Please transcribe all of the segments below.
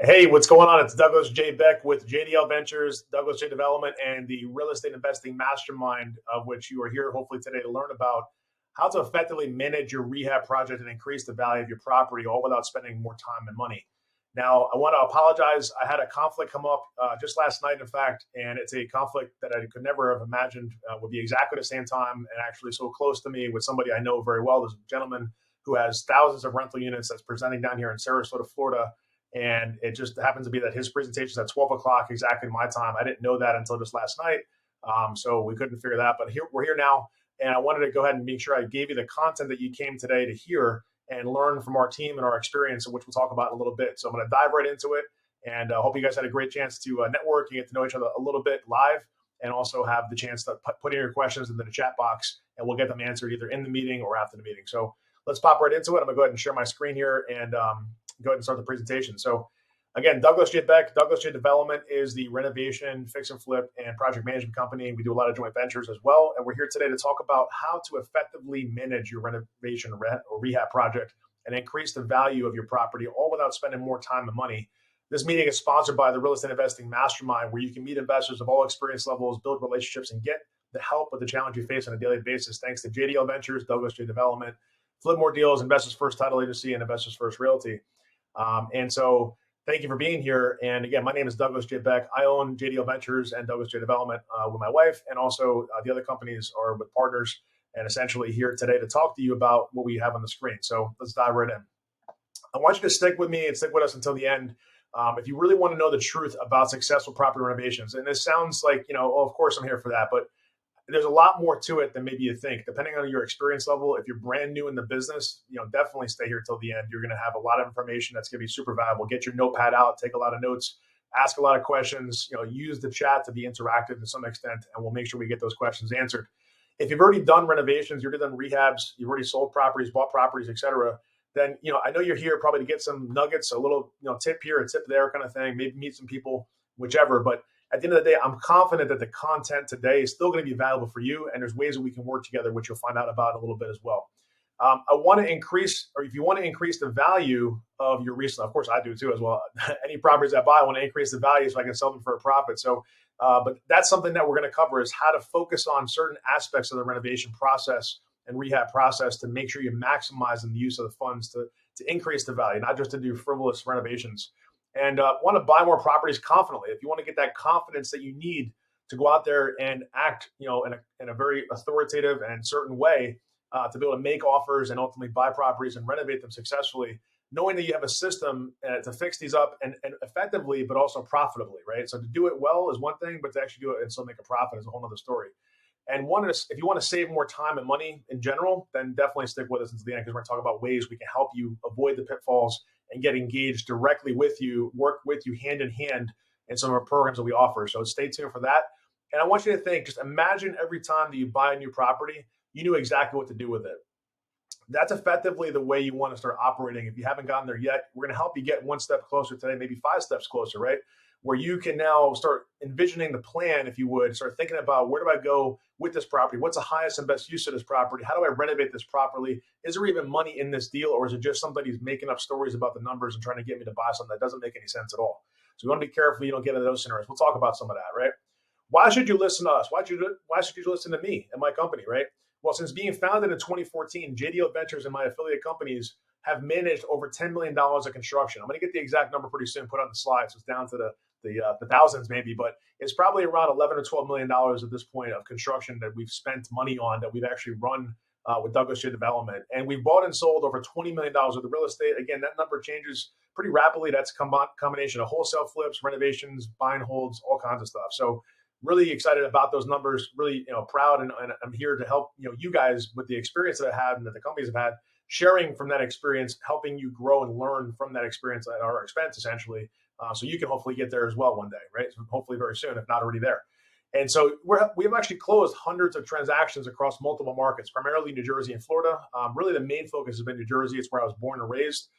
Hey, what's going on? It's Douglas J. Beck with JDL Ventures, Douglas J. Development, and the Real Estate Investing Mastermind, of which you are here hopefully today to learn about how to effectively manage your rehab project and increase the value of your property, all without spending more time and money. Now, I want to apologize. I had a conflict come up just last night, in fact, and it's a conflict that I could never have imagined would be exactly the same time and actually so close to me with somebody I know very well. There's a gentleman who has thousands of rental units that's presenting down here in Sarasota, Florida, and it just happens to be that his presentation is at 12 o'clock exactly my time. I didn't know that until just last night. So we couldn't figure that out. But we're here now. And I wanted to go ahead and make sure I gave you the content that you came today to hear and learn from our team and our experience, which we'll talk about in a little bit. So I'm going to dive right into it. And I hope you guys had a great chance to network and get to know each other a little bit live, and also have the chance to put in your questions into the chat box, and we'll get them answered either in the meeting or after the meeting. So let's pop right into it. I'm going to go ahead and share my screen here and go ahead and start the presentation. So again, Douglas J. Beck, Douglas J. Development is the renovation, fix and flip, and project management company. We do a lot of joint ventures as well. And we're here today to talk about how to effectively manage your renovation or rehab project and increase the value of your property, all without spending more time and money. This meeting is sponsored by the Real Estate Investing Mastermind, where you can meet investors of all experience levels, build relationships, and get the help with the challenge you face on a daily basis. Thanks to JDL Ventures, Douglas J. Development, Flip More Deals, Investors First Title Agency, and Investors First Realty. And so thank you for being here. And again, my name is Douglas J. Beck. I own JDL Ventures and Douglas J. Development with my wife, and also the other companies are with partners, and essentially here today to talk to you about what we have on the screen. So let's dive right in. I want you to stick with me and stick with us until the end. If you really want to know the truth about successful property renovations, and this sounds like, oh, of course I'm here for that, but there's a lot more to it than maybe you think, depending on your experience level. If you're brand new in the business, definitely stay here till the end. You're going to have a lot of information that's going to be super valuable. Get your notepad out, take a lot of notes, ask a lot of questions, use the chat to be interactive to some extent, and we'll make sure we get those questions answered. If you've already done renovations, you've already done rehabs, you've already sold properties, bought properties, et cetera, then, I know you're here probably to get some nuggets, a little, tip here, a tip there kind of thing, maybe meet some people, whichever. But at the end of the day, I'm confident that the content today is still going to be valuable for you, and there's ways that we can work together, which you'll find out about in a little bit as well. I want to increase, or if you want to increase the value of your resale, of course I do too as well. Any properties I buy, I want to increase the value so I can sell them for a profit. So, but that's something that we're going to cover, is how to focus on certain aspects of the renovation process and rehab process to make sure you're maximizing the use of the funds to increase the value, not just to do frivolous renovations. And want to buy more properties confidently. If you want to get that confidence that you need to go out there and act, in a very authoritative and certain way, to be able to make offers and ultimately buy properties and renovate them successfully, knowing that you have a system to fix these up and effectively, but also profitably, right? So to do it well is one thing, but to actually do it and still make a profit is a whole other story. And if you want to save more time and money in general, then definitely stick with us until the end, because we're going to talk about ways we can help you avoid the pitfalls and get engaged directly with you, work with you hand in hand in some of our programs that we offer. So stay tuned for that. And I want you to think, just imagine every time that you buy a new property, you knew exactly what to do with it. That's effectively the way you want to start operating. If you haven't gotten there yet, we're going to help you get one step closer today, maybe 5 steps closer, right? Where you can now start envisioning the plan, if you would, start thinking about, where do I go with this property? What's the highest and best use of this property? How do I renovate this properly? Is there even money in this deal, or is it just somebody who's making up stories about the numbers and trying to get me to buy something that doesn't make any sense at all? So we want to be careful you don't get into those scenarios. We'll talk about some of that, right? Why should you listen to us? Why should you listen to me and my company, right? Well, since being founded in 2014, JDL Ventures and my affiliate companies have managed over $10 million of construction. I'm going to get the exact number pretty soon, put on the slide, so it's down to the thousands maybe, but it's probably around 11 or $12 million at this point of construction that we've spent money on, that we've actually run with Douglas J. Development. And we've bought and sold over $20 million of the real estate. Again, that number changes pretty rapidly. That's a combination of wholesale flips, renovations, buy and holds, all kinds of stuff. So really excited about those numbers, really proud, and I'm here to help you guys with the experience that I have and that the companies have had, sharing from that experience, helping you grow and learn from that experience at our expense, essentially. So you can hopefully get there as well one day, right? So hopefully very soon, if not already there. And so we have actually closed hundreds of transactions across multiple markets, primarily New Jersey and Florida. Really, the main focus has been New Jersey. It's where I was born and raised.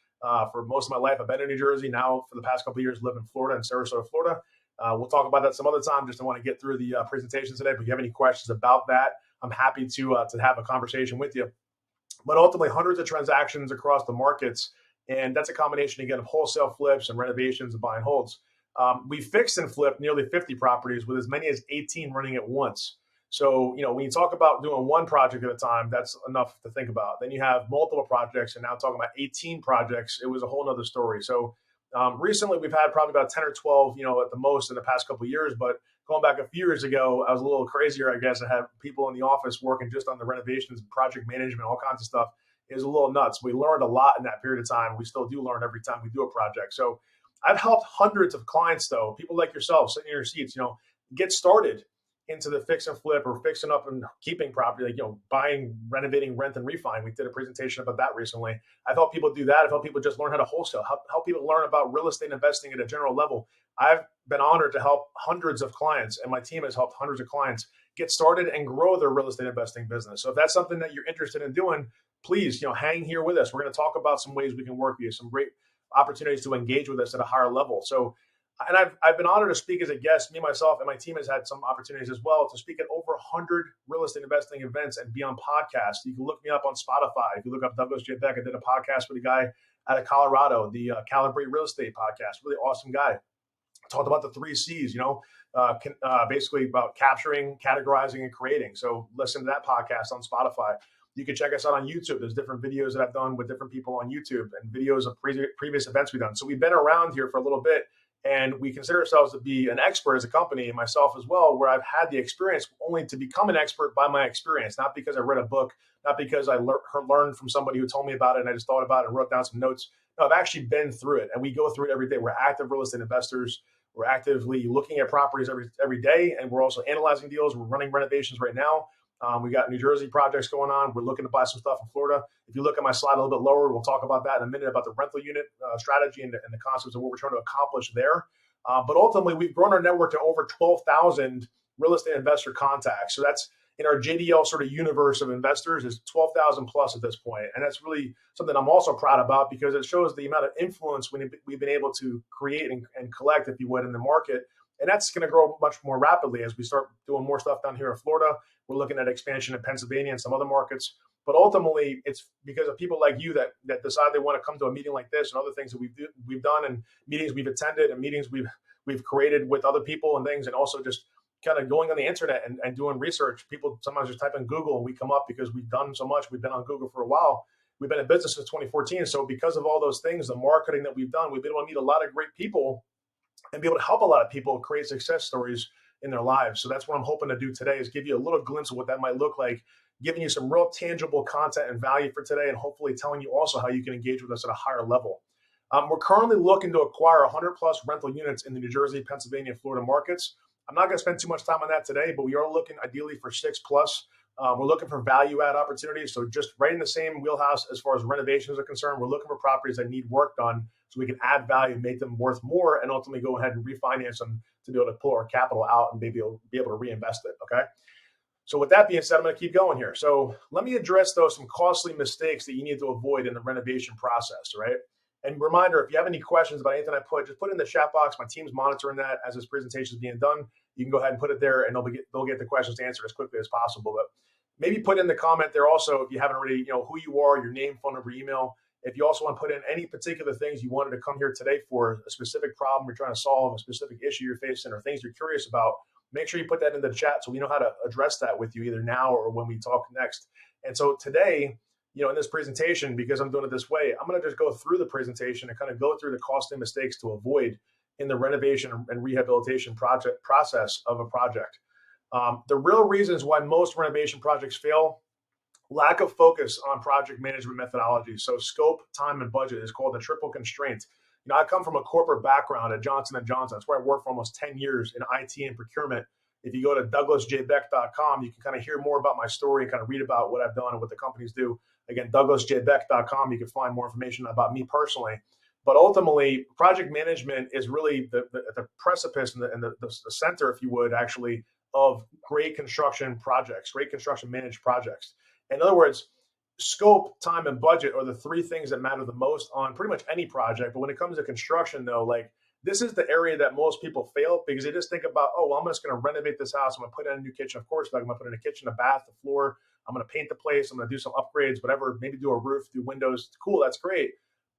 For most of my life, I've been in New Jersey. Now, for the past couple of years, live in Florida, in Sarasota, Florida. We'll talk about that some other time. Just want to get through the presentation today. But if you have any questions about that, I'm happy to have a conversation with you. But ultimately, hundreds of transactions across the markets. And that's a combination, again, of wholesale flips and renovations and buy and holds. We fixed and flipped nearly 50 properties with as many as 18 running at once. So, when you talk about doing one project at a time, that's enough to think about. Then you have multiple projects, and now talking about 18 projects, it was a whole nother story. So, recently we've had probably about 10 or 12, at the most in the past couple of years. But going back a few years ago, I was a little crazier, I guess. I had people in the office working just on the renovations, project management, all kinds of stuff. It was a little nuts. We learned a lot in that period of time. We still do learn every time we do a project. So I've helped hundreds of clients, though, people like yourself sitting in your seats, get started into the fix and flip or fixing up and keeping property, like, buying, renovating, rent, and refi. We did a presentation about that recently. I've helped people do that. I've helped people just learn how to wholesale, help people learn about real estate investing at a general level. I've been honored to help hundreds of clients, and my team has helped hundreds of clients get started and grow their real estate investing business. So if that's something that you're interested in doing, please, hang here with us. We're going to talk about some ways we can work with you, some great opportunities to engage with us at a higher level. So, and I've been honored to speak as a guest. Me, myself, and my team has had some opportunities as well to speak at over 100 real estate investing events and be on podcasts. You can look me up on Spotify. If you look up Douglas J. Beck, I did a podcast with a guy out of Colorado, the Calibrate Real Estate podcast. Really awesome guy. Talked about the 3 C's, basically about capturing, categorizing, and creating. So listen to that podcast on Spotify. You can check us out on YouTube. There's different videos that I've done with different people on YouTube and videos of previous events we've done. So we've been around here for a little bit, and we consider ourselves to be an expert as a company, and myself as well, where I've had the experience only to become an expert by my experience, not because I read a book, not because I learned from somebody who told me about it and I just thought about it and wrote down some notes. No, I've actually been through it, and we go through it every day. We're active real estate investors. We're actively looking at properties every day, and we're also analyzing deals. We're running renovations right now. We got New Jersey projects going on. We're looking to buy some stuff in Florida. If you look at my slide a little bit lower, we'll talk about that in a minute, about the rental unit strategy and the concepts of what we're trying to accomplish there. But ultimately, we've grown our network to over 12,000 real estate investor contacts. So that's in our JDL sort of universe of investors is 12,000 plus at this point. And that's really something I'm also proud about because it shows the amount of influence we've been able to create and collect, if you would, in the market. And that's going to grow much more rapidly as we start doing more stuff down here in Florida. We're looking at expansion in Pennsylvania and some other markets. But ultimately, it's because of people like you that decide they want to come to a meeting like this and other things that we've done and meetings we've attended and meetings we've created with other people and things, and also just kind of going on the internet and doing research. People sometimes just type in Google and we come up because we've done so much. We've been on Google for a while. We've been in business since 2014. So because of all those things, the marketing that we've done, we've been able to meet a lot of great people and be able to help a lot of people create success stories in their lives. So that's what I'm hoping to do today is give you a little glimpse of what that might look like, giving you some real tangible content and value for today, and hopefully telling you also how you can engage with us at a higher level. We're currently looking to acquire 100 plus rental units in the New Jersey, Pennsylvania, Florida markets. I'm not going to spend too much time on that today, but we are looking ideally for 6 plus. We're looking for value add opportunities. So just right in the same wheelhouse as far as renovations are concerned, we're looking for properties that need work done so we can add value, make them worth more, and ultimately go ahead and refinance them to be able to pull our capital out and maybe be able to reinvest it. Okay. So with that being said, I'm going to keep going here. So let me address those some costly mistakes that you need to avoid in the renovation process, right? And reminder, if you have any questions about anything I put, just put it in the chat box. My team's monitoring that as this presentation is being done. You can go ahead and put it there, and they'll get the questions answered as quickly as possible. But maybe put in the comment there also, if you haven't already, who you are, your name, phone number, email. If you also want to put in any particular things you wanted to come here today for, a specific problem you're trying to solve, a specific issue you're facing, or things you're curious about, make sure you put that in the chat so we know how to address that with you either now or when we talk next. And so today, in this presentation, because I'm doing it this way, I'm going to just go through the presentation and kind of go through the costly mistakes to avoid in the renovation and rehabilitation process of a project. The real reasons why most renovation projects fail: lack of focus on project management methodology. So scope, time, and budget is called the triple constraint. I come from a corporate background at Johnson & Johnson. That's where I worked for almost 10 years in IT and procurement. If you go to douglasjbeck.com, you can kind of hear more about my story and kind of read about what I've done and what the companies do. Again, douglasjbeck.com, you can find more information about me personally. But ultimately, project management is really the precipice and the center, if you would, actually, of great construction projects, great construction managed projects. In other words, scope, time, and budget are the 3 things that matter the most on pretty much any project. But when it comes to construction, though, this is the area that most people fail because they just think about, oh, well, I'm just going to renovate this house. I'm going to put in a new kitchen. Of course, I'm going to put in a kitchen, a bath, a floor. I'm going to paint the place. I'm going to do some upgrades, whatever, maybe do a roof, do windows. Cool, that's great.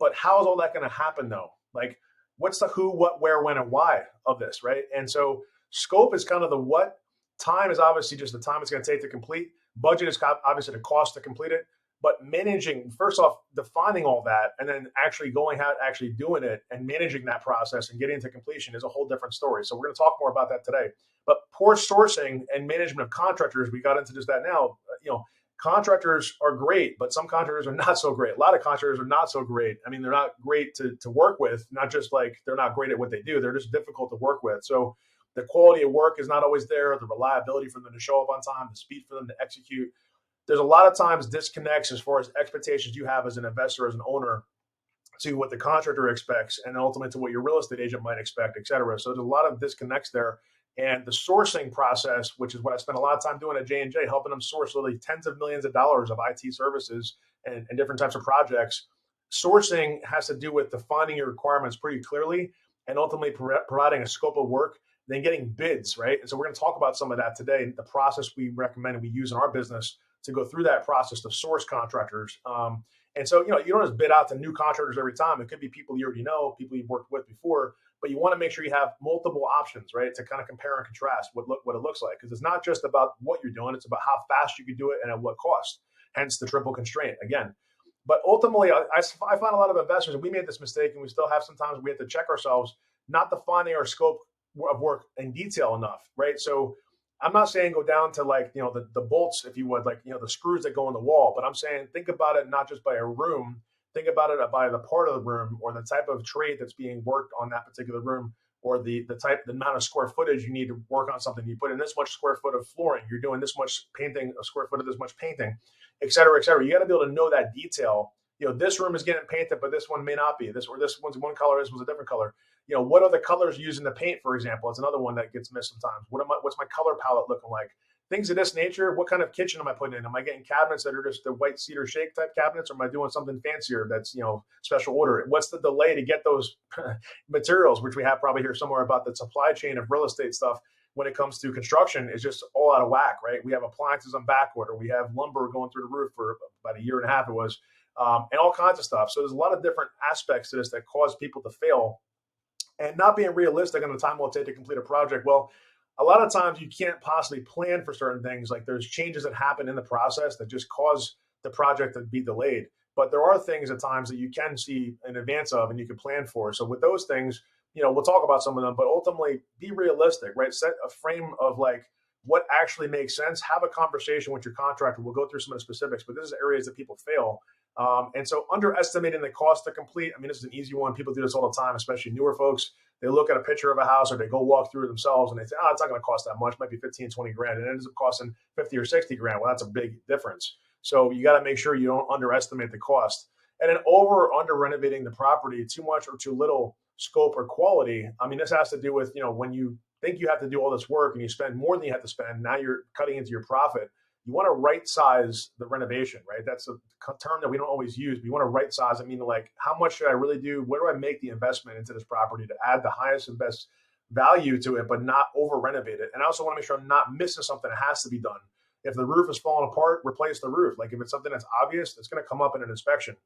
But how is all that going to happen though? Like, what's the who, what, where, when, and why of this, right? And so scope is kind of the what. Time is obviously just the time it's going to take to complete. Budget is obviously the cost to complete it. But managing, first off, defining all that and then actually going out, actually doing it and managing that process and getting to completion is a whole different story. So we're going to talk more about that today. But poor sourcing and management of contractors, we got into just that now. Contractors are great, but some contractors are not so great. A lot of contractors are not so great. I mean, they're not great to work with, not just like they're not great at what they do. They're just difficult to work with. So the quality of work is not always there, the reliability for them to show up on time, the speed for them to execute. There's a lot of times disconnects as far as expectations you have as an investor, as an owner, to what the contractor expects and ultimately to what your real estate agent might expect, et cetera. So there's a lot of disconnects there. And the sourcing process, which is what I spent a lot of time doing at J&J, helping them source literally tens of millions of dollars of IT services and different types of projects. Sourcing has to do with defining your requirements pretty clearly and ultimately providing a scope of work, then getting bids, right? And so we're going to talk about some of that today, the process we recommend and we use in our business to go through that process to source contractors. And so, you don't just bid out to new contractors every time. It could be people you already know, people you've worked with before, but you want to make sure you have multiple options, right? To kind of compare and contrast what it looks like. Because it's not just about what you're doing, it's about how fast you can do it and at what cost. Hence the triple constraint again. But ultimately, I find a lot of investors, and we made this mistake, and we still have sometimes we have to check ourselves, not defining our scope of work in detail enough, right? So I'm not saying go down to the bolts, if you would, the screws that go in the wall, but I'm saying think about it not just by a room, think about it by the part of the room or the type of trade that's being worked on that particular room, or the amount of square footage you need to work on something. You put in this much square foot of flooring, you're doing this much painting, a square foot of this much painting, et cetera, et cetera. You got to be able to know that detail. This room is getting painted, but this one may not be. This one's one color, this one's a different color. What are the colors used in the paint, for example? It's another one that gets missed sometimes. What's my color palette looking like? Things of this nature. What kind of kitchen am I putting in? Am I getting cabinets that are just the white cedar shake type cabinets, or am I doing something fancier that's special order? What's the delay to get those materials, which we have probably here somewhere about the supply chain of real estate stuff when it comes to construction is just all out of whack, right? We have appliances on back order. We have lumber going through the roof for about a year and a half it was, and all kinds of stuff. So there's a lot of different aspects to this that cause people to fail and not being realistic on the time it will take to complete a project. Well, a lot of times you can't possibly plan for certain things. Like there's changes that happen in the process that just cause the project to be delayed. But there are things at times that you can see in advance of and you can plan for. So with those things, we'll talk about some of them, but ultimately be realistic, right? Set a frame of what actually makes sense. Have a conversation with your contractor. We'll go through some of the specifics, but this is areas that people fail. And so underestimating the cost to complete, this is an easy one. People do this all the time, especially newer folks. They look at a picture of a house or they go walk through it themselves and they say, it's not going to cost that much. It might be 15, 20 grand. And it ends up costing 50 or 60 grand. Well, that's a big difference. So you got to make sure you don't underestimate the cost. And then over or under renovating the property, too much or too little scope or quality. This has to do with, when you think you have to do all this work and you spend more than you have to spend, now you're cutting into your profit. You want to right size the renovation, right? That's a term that we don't always use. But you want to right size. How much should I really do? Where do I make the investment into this property to add the highest and best value to it, but not over renovate it? And I also want to make sure I'm not missing something that has to be done. If the roof is falling apart, replace the roof. If it's something that's obvious, it's going to come up in an inspection.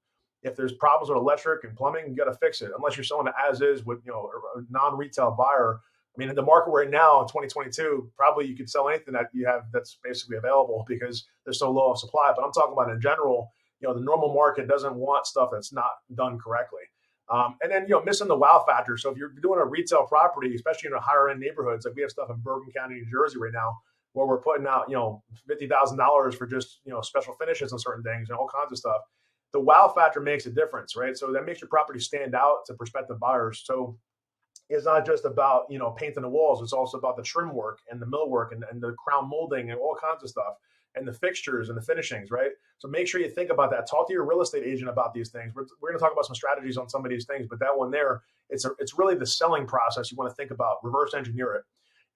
If there's problems with electric and plumbing, you got to fix it. Unless you're selling it as is with a non-retail buyer. In the market we're in now in 2022, probably you could sell anything that you have that's basically available because there's so low of supply. But I'm talking about in general, the normal market doesn't want stuff that's not done correctly. And then, missing the wow factor. So if you're doing a retail property, especially in a higher end neighborhoods, like we have stuff in Bergen County, New Jersey right now, where we're putting out, $50,000 for just, special finishes and certain things and all kinds of stuff. The wow factor makes a difference, right? So that makes your property stand out to prospective buyers. So it's not just about, painting the walls. It's also about the trim work and the millwork and the crown molding and all kinds of stuff and the fixtures and the finishings, right? So make sure you think about that. Talk to your real estate agent about these things. We're going to talk about some strategies on some of these things, but that one there, it's really the selling process you want to think about. Reverse engineer it.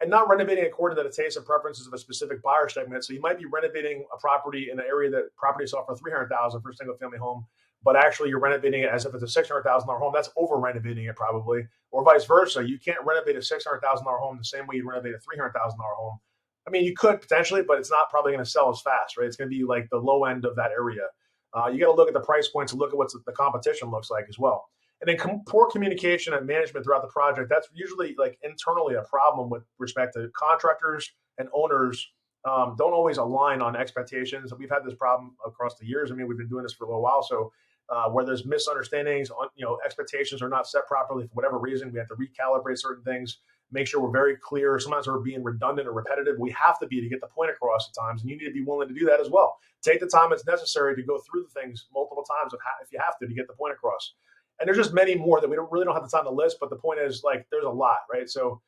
And not renovating according to the taste and preferences of a specific buyer segment. So you might be renovating a property in an area that property sold for $300,000 for a single family home, but actually you're renovating it as if it's a $600,000 home. That's over renovating it probably, or vice versa. You can't renovate a $600,000 home the same way you renovate a $300,000 home. You could potentially, but it's not probably going to sell as fast, right? It's going to be like the low end of that area. You got to look at the price points and look at what the competition looks like as well. And then poor communication and management throughout the project. That's usually like internally a problem with respect to contractors and owners. Don't always align on expectations. We've had this problem across the years. I mean, we've been doing this for a little while. So where there's misunderstandings, expectations are not set properly for whatever reason, we have to recalibrate certain things, make sure we're very clear. Sometimes we're being redundant or repetitive. We have to be to get the point across at times, and you need to be willing to do that as well. Take the time that's necessary to go through the things multiple times if you have to get the point across. And there's just many more that we really don't have the time to list, but the point is, like, there's a lot, right? So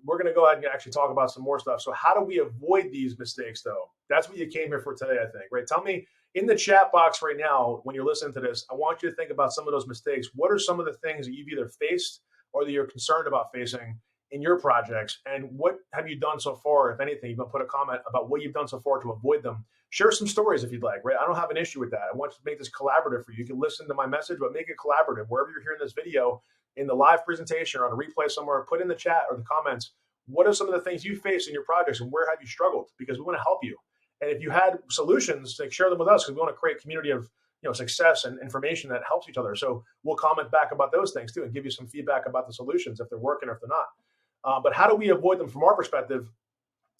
we're going to go ahead and actually talk about some more stuff. So how do we avoid these mistakes, though? That's what you came here for today, I think, right? Tell me in the chat box right now, when you're listening to this, I want you to think about some of those mistakes. What are some of the things that you've either faced or that you're concerned about facing in your projects? And what have you done so far, if anything? You can put a comment about what you've done so far to avoid them. Share some stories if you'd like, right? I don't have an issue with that. I want to make this collaborative for you. You can listen to my message, but make it collaborative. Wherever you're hearing this video, in the live presentation or on a replay somewhere, put in the chat or the comments, what are some of the things you face in your projects and where have you struggled? Because we want to help you. And if you had solutions, like, share them with us, because we want to create a community of success and information that helps each other. So we'll comment back about those things too and give you some feedback about the solutions, if they're working or if they're not. But how do we avoid them from our perspective?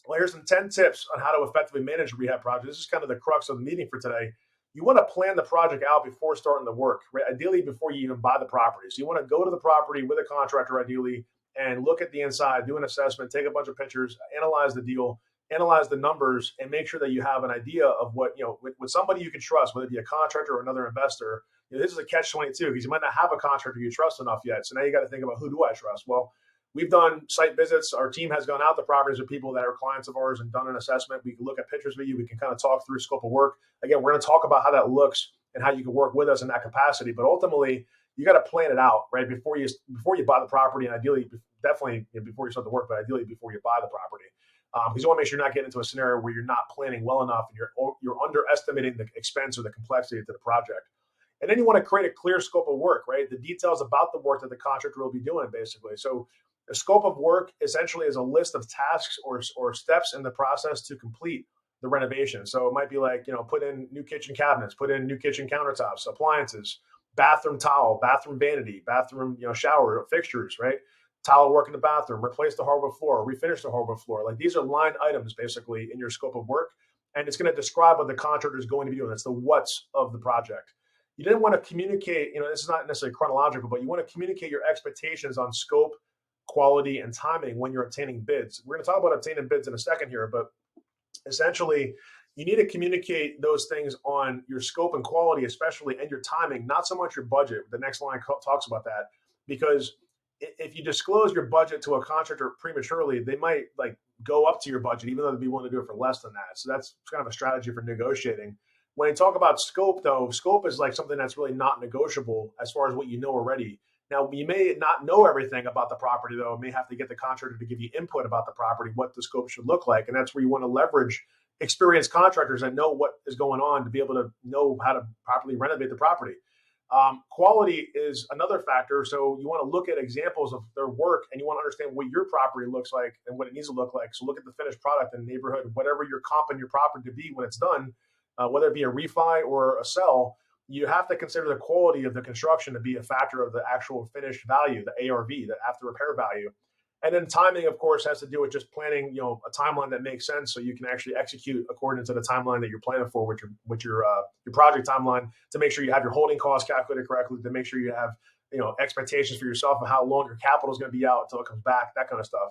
Well, here's some 10 tips on how to effectively manage a rehab project. This is kind of the crux of the meeting for today. You want to plan the project out before starting the work, right? Ideally before you even buy the property. So you want to go to the property with a contractor, ideally, and look at the inside, do an assessment, take a bunch of pictures, analyze the deal, analyze the numbers, and make sure that you have an idea of what, with somebody you can trust, whether it be a contractor or another investor. This is a catch-22, because you might not have a contractor you trust enough yet. So now you got to think about, who do I trust? Well, we've done site visits. Our team has gone out to properties with people that are clients of ours and done an assessment. We can look at pictures with you. We can kind of talk through scope of work. Again, we're going to talk about how that looks and how you can work with us in that capacity. But ultimately, you got to plan it out, right, before you buy the property, and ideally, definitely before you start the work, but ideally before you buy the property. Because you want to make sure you're not getting into a scenario where you're not planning well enough and you're underestimating the expense or the complexity to the project. And then you want to create a clear scope of work, right? The details about the work that the contractor will be doing, basically. So the scope of work essentially is a list of tasks or steps in the process to complete the renovation. So it might be like, put in new kitchen cabinets, put in new kitchen countertops, appliances, bathroom towel, bathroom vanity, bathroom, shower fixtures, right? Tile work in the bathroom, replace the hardwood floor, refinish the hardwood floor. Like, these are line items basically in your scope of work, and it's going to describe what the contractor is going to be doing. That's the what's of the project. You didn't want to communicate, this is not necessarily chronological, but you want to communicate your expectations on scope, quality, and timing when you're obtaining bids. We're going to talk about obtaining bids in a second here, but essentially, you need to communicate those things on your scope and quality, especially, and your timing, not so much your budget. The next line talks about that, because if you disclose your budget to a contractor prematurely, they might go up to your budget, even though they'd be willing to do it for less than that. So that's kind of a strategy for negotiating. When you talk about scope, though, scope is like something that's really not negotiable as far as what you know already. Now, you may not know everything about the property, though. You may have to get the contractor to give you input about the property, what the scope should look like. And that's where you want to leverage experienced contractors that know what is going on to be able to know how to properly renovate the property. Quality is another factor. So you want to look at examples of their work, and you want to understand what your property looks like and what it needs to look like. So look at the finished product in the neighborhood, whatever you're comping your property to be when it's done, whether it be a refi or a sell. You have to consider the quality of the construction to be a factor of the actual finished value, the ARV, the after repair value. And then timing, of course, has to do with just planning, a timeline that makes sense, so you can actually execute according to the timeline that you're planning for with your project timeline, to make sure you have your holding costs calculated correctly, to make sure you have expectations for yourself and how long your capital is going to be out until it comes back, that kind of stuff.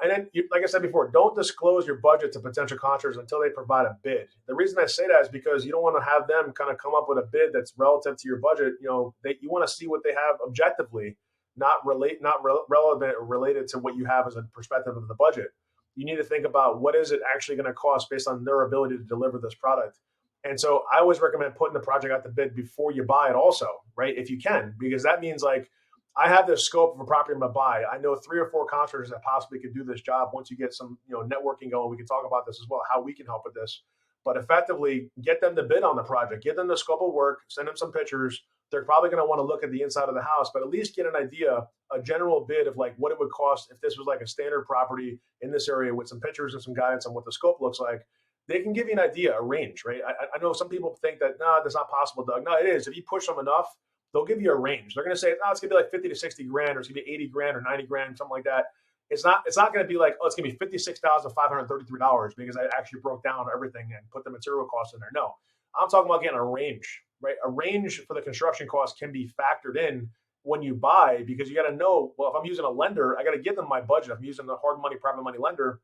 And then, like I said before, don't disclose your budget to potential contractors until they provide a bid. The reason I say that is because you don't want to have them kind of come up with a bid that's relative to your budget. You want to see what they have objectively, not relevant or related to what you have as a perspective of the budget. You need to think about, what is it actually going to cost based on their ability to deliver this product. And so I always recommend putting the project out to bid before you buy it also, right? If you can, because that means, like, I have this scope of a property I'm going to buy. I know 3 or 4 contractors that possibly could do this job. Once you get some, networking going, we can talk about this as well, how we can help with this. But effectively, get them to bid on the project, get them the scope of work, send them some pictures. They're probably going to want to look at the inside of the house, but at least get an idea, a general bid of like what it would cost if this was like a standard property in this area, with some pictures and some guidance on what the scope looks like. they can give you an idea, a range, right? I know some people think that, no, that's not possible, Doug. No, it is. If you push them enough, they'll give you a range. They're going to say, no, it's going to be like 50 to 60 grand, or it's going to be 80 grand or 90 grand, something like that. It's not going to be like, oh, it's going to be $56,533 because I actually broke down everything and put the material costs in there. No, I'm talking about getting a range, right? A range for the construction cost can be factored in when you buy, because you got to know, well, if I'm using a lender, I got to give them my budget. If I'm using a hard money, private money lender,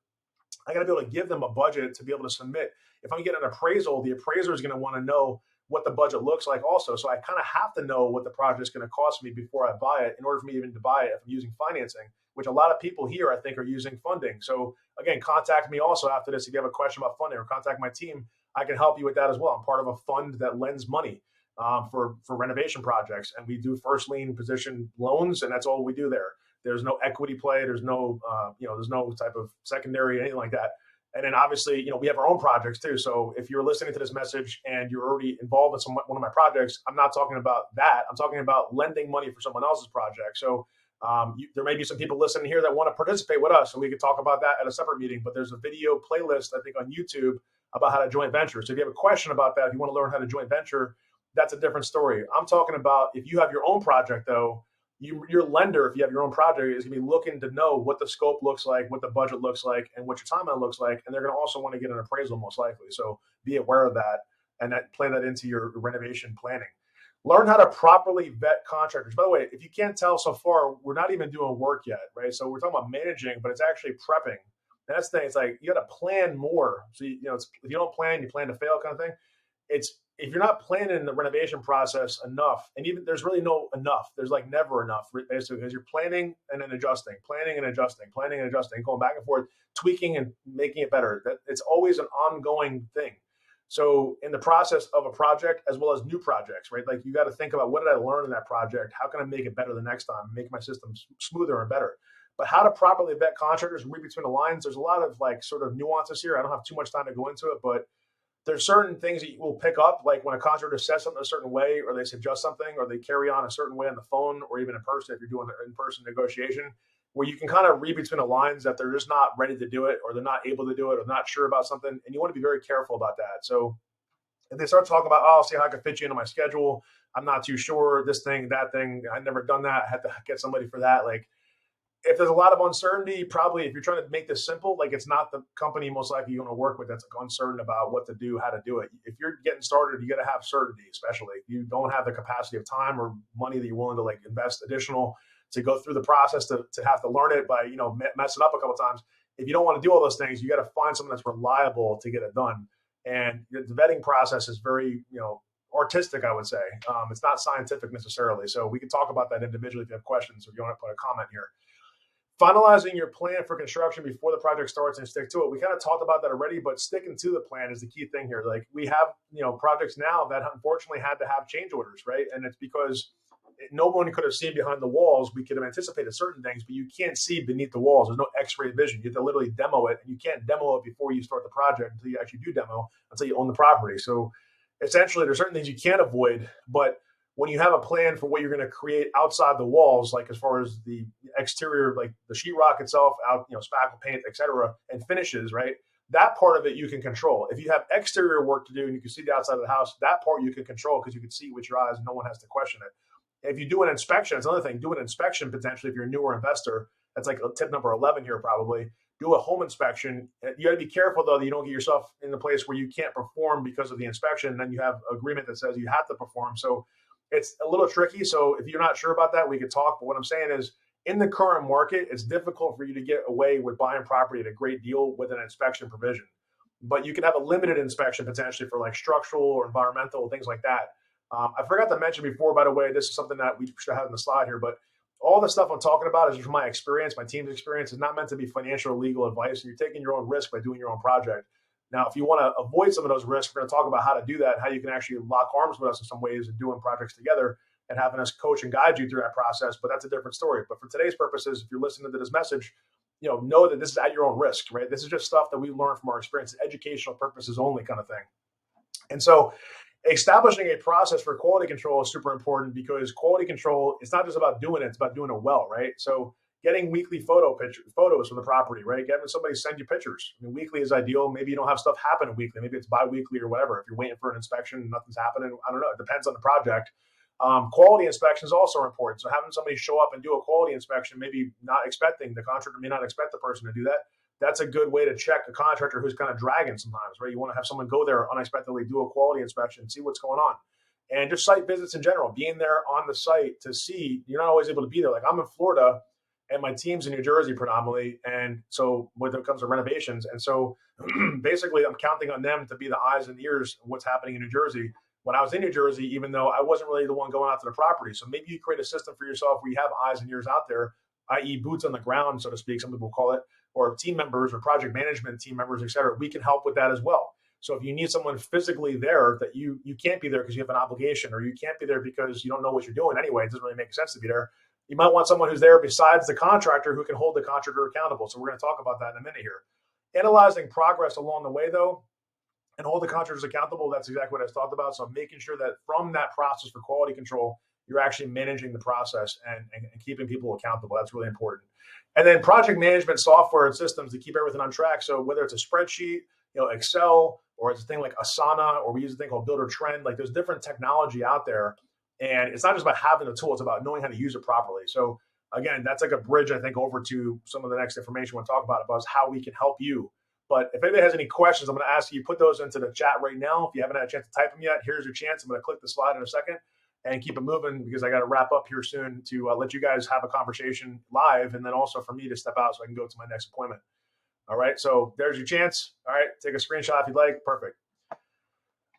I got to be able to give them a budget to be able to submit. If I'm getting an appraisal, the appraiser is going to want to know what the budget looks like also. So I kind of have to know what the project is going to cost me before I buy it in order for me even to buy it if I'm using financing, which a lot of people here I think are using funding. So again, contact me also after this if you have a question about funding, or contact my team. I can help you with that as well. I'm part of a fund that lends money for renovation projects, and we do first lien position loans, and that's all we do there. There's no equity play. There's no, there's no type of secondary, anything like that. And then obviously, we have our own projects too. So if you're listening to this message and you're already involved in one of my projects, I'm not talking about that. I'm talking about lending money for someone else's project. So there may be some people listening here that want to participate with us, and we could talk about that at a separate meeting. But there's a video playlist, I think, on YouTube about how to joint venture. So if you have a question about that, if you want to learn how to joint venture, that's a different story. I'm talking about if you have your own project, though, your lender, if you have your own project, is going to be looking to know what the scope looks like, what the budget looks like, and what your timeline looks like. And they're going to also want to get an appraisal most likely. So be aware of that and plan that into your renovation planning. Learn how to properly vet contractors. By the way, if you can't tell so far, we're not even doing work yet, right? So we're talking about managing, but it's actually prepping. And that's the thing. It's like you got to plan more. So, if you don't plan, you plan to fail kind of thing. If you're not planning the renovation process enough, and even there's really no enough, there's like never enough basically, because you're planning and then adjusting, planning and adjusting, planning and adjusting, going back and forth, tweaking and making it better. That it's always an ongoing thing. So in the process of a project, as well as new projects, right? Like you got to think about, what did I learn in that project? How can I make it better the next time? Make my system smoother and better. But how to properly vet contractors, read between the lines. There's a lot of like sort of nuances here. I don't have too much time to go into it, but there's certain things that you will pick up, like when a contractor says something a certain way, or they suggest something, or they carry on a certain way on the phone, or even in person if you're doing an in-person negotiation, where you can kind of read between the lines that they're just not ready to do it, or they're not able to do it, or not sure about something. And you want to be very careful about that. So if they start talking about, oh, I'll see how I can fit you into my schedule, I'm not too sure, this thing, that thing, I've never done that, I had to get somebody for that. Like, if there's a lot of uncertainty, probably if you're trying to make this simple, like it's not the company most likely you want to work with that's uncertain about what to do, how to do it. If you're getting started, you got to have certainty, especially if you don't have the capacity of time or money that you're willing to like invest additional to go through the process to have to learn it by, mess it up a couple of times. If you don't want to do all those things, you got to find someone that's reliable to get it done. And the vetting process is very, artistic, I would say. It's not scientific necessarily. So we can talk about that individually if you have questions, or if you want to put a comment here. Finalizing your plan for construction before the project starts and stick to it. We kind of talked about that already, but sticking to the plan is the key thing here. Like we have, projects now that unfortunately had to have change orders, right? And it's because no one could have seen behind the walls. We could have anticipated certain things, but you can't see beneath the walls. There's no X-ray vision. You have to literally demo it, and you can't demo it before you start the project until you actually do demo, until you own the property. So essentially, there's certain things you can't avoid, but when you have a plan for what you're going to create outside the walls, like as far as the exterior, like the sheetrock itself, out, spackle paint, etc., and finishes, right? That part of it you can control. If you have exterior work to do and you can see the outside of the house, that part you can control because you can see it with your eyes and no one has to question it. If you do an inspection, it's another thing. Do an inspection potentially if you're a newer investor. That's like tip number 11 here probably. Do a home inspection. You got to be careful, though, that you don't get yourself in the place where you can't perform because of the inspection. And then you have an agreement that says you have to perform. So it's a little tricky. So if you're not sure about that, we could talk. But what I'm saying is, in the current market, it's difficult for you to get away with buying property at a great deal with an inspection provision. But you can have a limited inspection potentially for like structural or environmental, things like that. I forgot to mention before, by the way, this is something that we should have in the slide here, but all the stuff I'm talking about is from my experience, my team's experience. Is not meant to be financial or legal advice. You're taking your own risk by doing your own project. Now, if you want to avoid some of those risks, we're going to talk about how to do that and how you can actually lock arms with us in some ways and doing projects together and having us coach and guide you through that process. But that's a different story. But for today's purposes, if you're listening to this message, know that this is at your own risk, right? This is just stuff that we learn from our experience, educational purposes only kind of thing. And so establishing a process for quality control is super important, because quality control is not just about doing it, it's about doing it well, right? So getting weekly photos from the property, right? Getting somebody to send you pictures. I mean, weekly is ideal. Maybe you don't have stuff happen weekly. Maybe it's bi-weekly or whatever. If you're waiting for an inspection and nothing's happening, I don't know. It depends on the project. Quality inspections also are important. So having somebody show up and do a quality inspection, maybe not expecting, the contractor may not expect the person to do that. That's a good way to check a contractor who's kind of dragging sometimes, right? You want to have someone go there unexpectedly, do a quality inspection, see what's going on. And just site visits in general, being there on the site to see. You're not always able to be there. Like, I'm in Florida and my team's in New Jersey predominantly. And so when it comes to renovations, and so basically I'm counting on them to be the eyes and ears of what's happening in New Jersey. When I was in New Jersey, even though I wasn't really the one going out to the property. So maybe you create a system for yourself where you have eyes and ears out there, i.e. boots on the ground, so to speak, some people call it, or team members or project management team members, et cetera. We can help with that as well. So if you need someone physically there that you can't be there because you have an obligation, or you can't be there because you don't know what you're doing anyway, it doesn't really make sense to be there. You might want someone who's there besides the contractor who can hold the contractor accountable. So we're going to talk about that in a minute here. Analyzing progress along the way, though, and hold the contractors accountable, that's exactly what I talked about. So making sure that from that process for quality control, you're actually managing the process and keeping people accountable. That's really important. And then project management software and systems to keep everything on track. So whether it's a spreadsheet, Excel, or it's a thing like Asana, or we use a thing called Builder Trend, like there's different technology out there. And it's not just about having the tool, it's about knowing how to use it properly. So again, that's like a bridge, I think, over to some of the next information we'll talk about is how we can help you. But if anybody has any questions, I'm going to ask you, put those into the chat right now. If you haven't had a chance to type them yet, here's your chance. I'm going to click the slide in a second and keep it moving, because I got to wrap up here soon to let you guys have a conversation live, and then also for me to step out so I can go to my next appointment. All right, so there's your chance. All right, take a screenshot if you'd like. Perfect.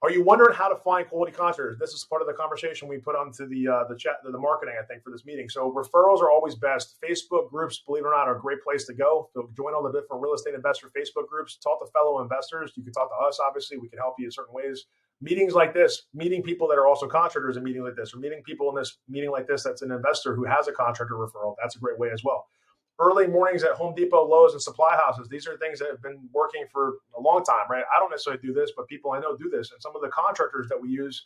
Are you wondering how to find quality contractors? This is part of the conversation we put onto the chat, the marketing, I think, for this meeting. So referrals are always best. Facebook groups, believe it or not, are a great place to go. So join all the different real estate investor Facebook groups. Talk to fellow investors. You can talk to us, obviously. We can help you in certain ways. Meetings like this, meeting people that are also contractors in meetings like this, or meeting people in this meeting like this that's an investor who has a contractor referral. That's a great way as well. Early mornings at Home Depot, Lowe's, and supply houses. These are things that have been working for a long time, right? I don't necessarily do this, but people I know do this. And some of the contractors that we use,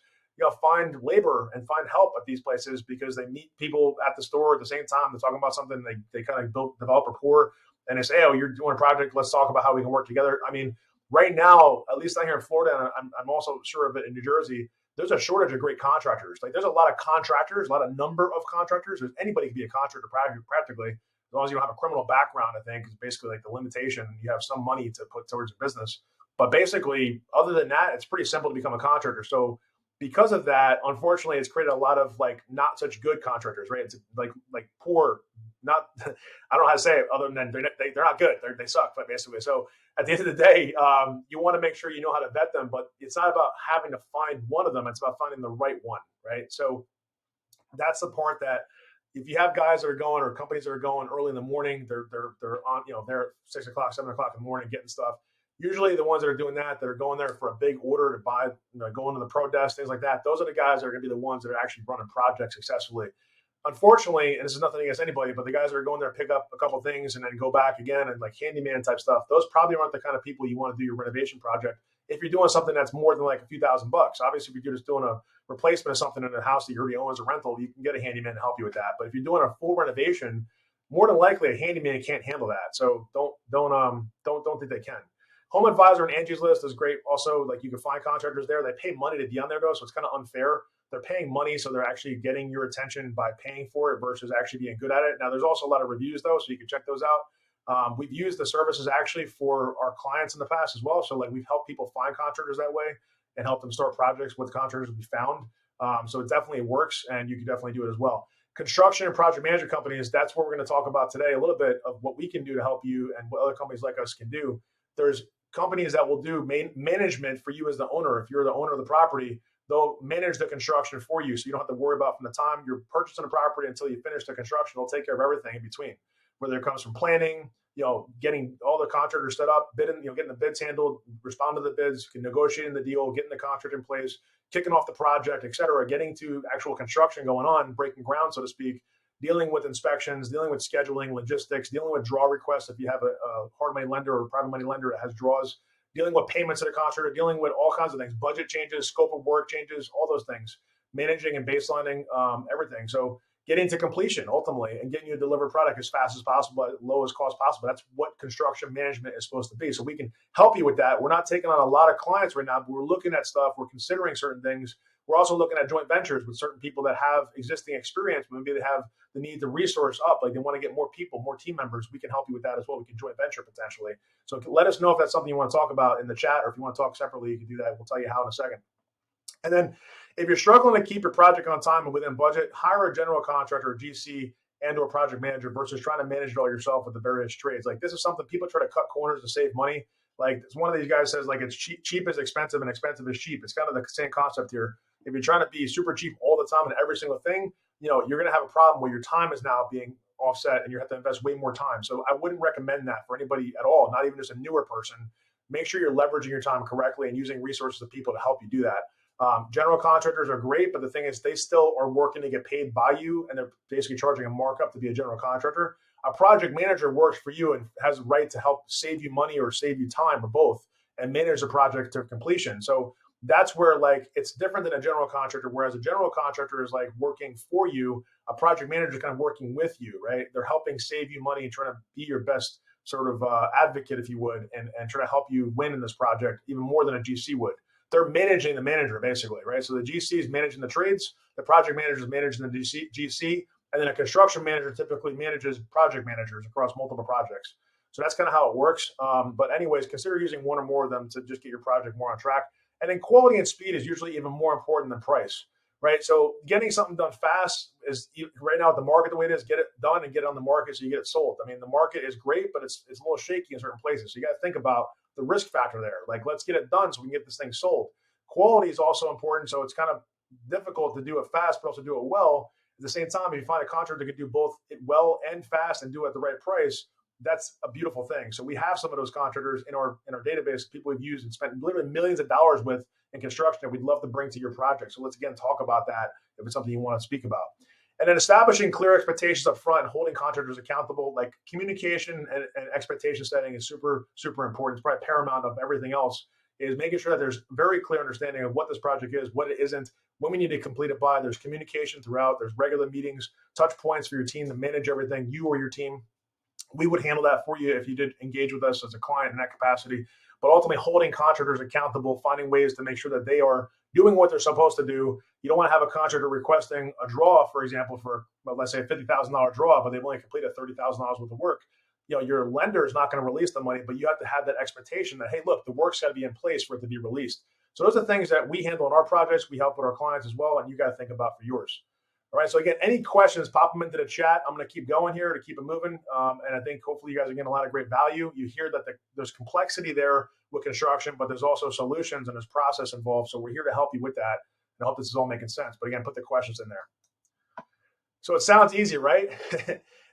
find labor and find help at these places because they meet people at the store at the same time. They're talking about something, they kind of develop rapport, and they say, oh, you're doing a project, let's talk about how we can work together. I mean, right now, at least I'm here in Florida, and I'm also sure of it in New Jersey, there's a shortage of great contractors. Like, there's a lot of contractors, a lot of number of contractors. Anybody can be a contractor practically. As long as you don't have a criminal background, I think, is basically like the limitation. You have some money to put towards a business. But basically, other than that, it's pretty simple to become a contractor. So because of that, unfortunately, it's created a lot of like not such good contractors, right? It's like poor, not, I don't know how to say it other than they're not good. They suck, but basically. So at the end of the day, you want to make sure you know how to vet them, but it's not about having to find one of them. It's about finding the right one, right? So that's the part that, if you have guys that are going, or companies that are going early in the morning, they're on, they're at 6 o'clock, 7 o'clock in the morning getting stuff. Usually the ones that are doing that are going there for a big order to buy, going to the pro desk, things like that. Those are the guys that are going to be the ones that are actually running projects successfully. Unfortunately, and this is nothing against anybody, but the guys that are going there, pick up a couple things and then go back again, and like handyman type stuff, those probably aren't the kind of people you want to do your renovation project. If you're doing something that's more than like a few $1,000, obviously, if you're just doing a replacement of something in a house that you already own as a rental, you can get a handyman to help you with that. But if you're doing a full renovation, more than likely a handyman can't handle that. So don't think they can. Home Advisor and Angie's List is great. Also, like, you can find contractors there. They pay money to be on there though, so it's kind of unfair. They're paying money, so they're actually getting your attention by paying for it versus actually being good at it. Now, there's also a lot of reviews though, so you can check those out. We've used the services actually for our clients in the past as well. So like, we've helped people find contractors that way and help them start projects with contractors we found. So it definitely works, and you can definitely do it as well. Construction and project management companies, that's what we're going to talk about today, a little bit of what we can do to help you and what other companies like us can do. There's companies that will do management for you as the owner. If you're the owner of the property, they'll manage the construction for you, so you don't have to worry about from the time you're purchasing a property until you finish the construction. They'll take care of everything in between, whether it comes from planning, getting all the contractors set up, bidding, getting the bids handled, respond to the bids, negotiating the deal, getting the contract in place, kicking off the project, et cetera, getting to actual construction going on, breaking ground, so to speak, dealing with inspections, dealing with scheduling, logistics, dealing with draw requests if you have a hard money lender or private money lender that has draws, dealing with payments to the contractor, dealing with all kinds of things, budget changes, scope of work changes, all those things, managing and baselining everything. So getting to completion ultimately and getting you a delivered product as fast as possible at lowest cost possible. That's what construction management is supposed to be. So we can help you with that. We're not taking on a lot of clients right now, but we're looking at stuff. We're considering certain things. We're also looking at joint ventures with certain people that have existing experience. Maybe they have the need to resource up, like they want to get more people, more team members. We can help you with that as well. We can joint venture potentially. So let us know if that's something you want to talk about in the chat, or if you want to talk separately, you can do that. We'll tell you how in a second. And then if you're struggling to keep your project on time and within budget, hire a general contractor, or GC, and or project manager versus trying to manage it all yourself with the various trades. Like this is something people try to cut corners to save money. Like one of these guys says, like it's cheap is expensive and expensive is cheap. It's kind of the same concept here. If you're trying to be super cheap all the time in every single thing, you're going to have a problem where your time is now being offset and you have to invest way more time. So I wouldn't recommend that for anybody at all, not even just a newer person. Make sure you're leveraging your time correctly and using resources of people to help you do that. General contractors are great, but the thing is they still are working to get paid by you, and they're basically charging a markup to be a general contractor. A project manager works for you and has a right to help save you money or save you time or both and manage the project to completion. So that's where like it's different than a general contractor, whereas a general contractor is like working for you. A project manager is kind of working with you, right? They're helping save you money and trying to be your best sort of advocate, if you would, and try to help you win in this project even more than a GC would. They're managing the manager basically, right? So the GC is managing the trades, the project manager is managing the GC, and then a construction manager typically manages project managers across multiple projects. So that's kind of how it works. But anyways, consider using one or more of them to just get your project more on track. And then quality and speed is usually even more important than price, right? So getting something done fast is right now with the market the way it is, get it done and get it on the market so you get it sold. I mean, the market is great, but it's a little shaky in certain places. So you got to think about the risk factor there. Like, let's get it done so we can get this thing sold. Quality is also important. So it's kind of difficult to do it fast, but also do it well. At the same time, if you find a contractor that can do both it well and fast and do it at the right price, that's a beautiful thing. So we have some of those contractors in our database, people we've used and spent literally millions of dollars with in construction that we'd love to bring to your project. So let's again talk about that if it's something you want to speak about. And then establishing clear expectations up front and holding contractors accountable, like communication and expectation setting is super, super important. It's probably paramount of everything else, is making sure that there's very clear understanding of what this project is, what it isn't, when we need to complete it by. There's communication throughout. There's regular meetings, touch points for your team to manage everything, you or your team. We would handle that for you if you did engage with us as a client in that capacity, but ultimately holding contractors accountable, finding ways to make sure that they are doing what they're supposed to do. You don't want to have a contractor requesting a draw, for example, for, well, let's say a $50,000 draw, but they've only completed $30,000 worth of work. Your lender is not going to release the money, but you have to have that expectation that, hey, look, the work's got to be in place for it to be released. So those are things that we handle in our projects. We help with our clients as well, and you got to think about for yours. All right. So again, any questions, pop them into the chat. I'm going to keep going here to keep it moving. And I think hopefully you guys are getting a lot of great value. You hear that there's complexity there with construction, but there's also solutions and there's process involved. So we're here to help you with that. And I hope this is all making sense. But again, put the questions in there. So it sounds easy, right?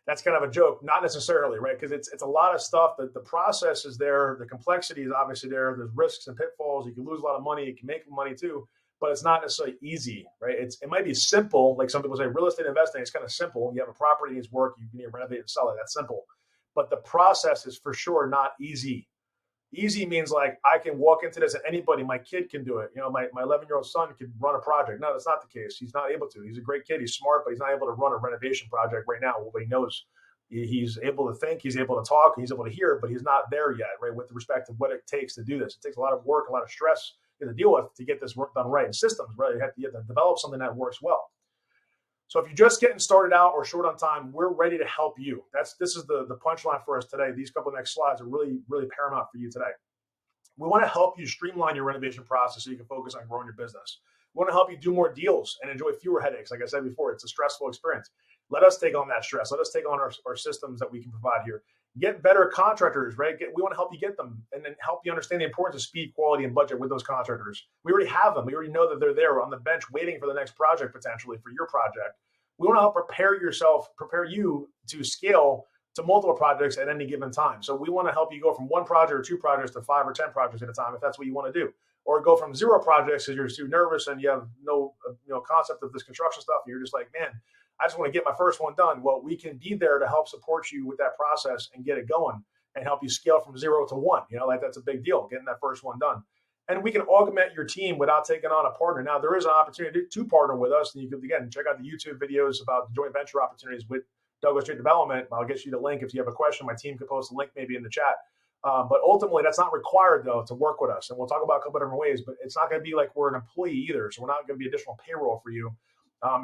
That's kind of a joke. Not necessarily, right? Because it's a lot of stuff. The process is there. The complexity is obviously there. There's risks and pitfalls. You can lose a lot of money. You can make money too. But it's not necessarily easy, right? It might be simple. Like some people say, real estate investing is kind of simple. You have a property needs work, you need to renovate and sell it. That's simple. But the process is for sure not easy. Easy means like I can walk into this and anybody, my kid can do it. My 11-year-old son can run a project. No, that's not the case. He's not able to. He's a great kid. He's smart, but he's not able to run a renovation project right now. What he knows, he's able to think, he's able to talk, he's able to hear, but he's not there yet, right? With respect to what it takes to do this. It takes a lot of work, a lot of stress to deal with to get this work done right. And systems, right? You have to develop something that works well. So if you're just getting started out or short on time, we're ready to help you. This is the punchline for us today. These couple of next slides are really, really paramount for you today. We want to help you streamline your renovation process so you can focus on growing your business. We want to help you do more deals and enjoy fewer headaches. Like I said before, it's a stressful experience. Let us take on that stress. Let us take on our systems that we can provide here. Get better contractors, right? We want to help you get them and then help you understand the importance of speed, quality, and budget with those contractors. We already have them. We already know that they're there on the bench waiting for the next project potentially for your project. We want to help prepare you to scale to multiple projects at any given time. So we want to help you go from one project or two projects to 5 or 10 projects at a time if that's what you want to do. Or go from 0 projects because you're too nervous and you have no concept of this construction stuff. And you're just like, man, I just want to get my first one done. Well, we can be there to help support you with that process and get it going and help you scale from 0 to 1. That's a big deal, getting that first one done. And we can augment your team without taking on a partner. Now, there is an opportunity to partner with us. And you can, again, check out the YouTube videos about the joint venture opportunities with Douglas Street Development. I'll get you the link if you have a question. My team can post a link maybe in the chat. But ultimately, that's not required, though, to work with us. And we'll talk about a couple of different ways, but it's not going to be like we're an employee either. So we're not going to be additional payroll for you.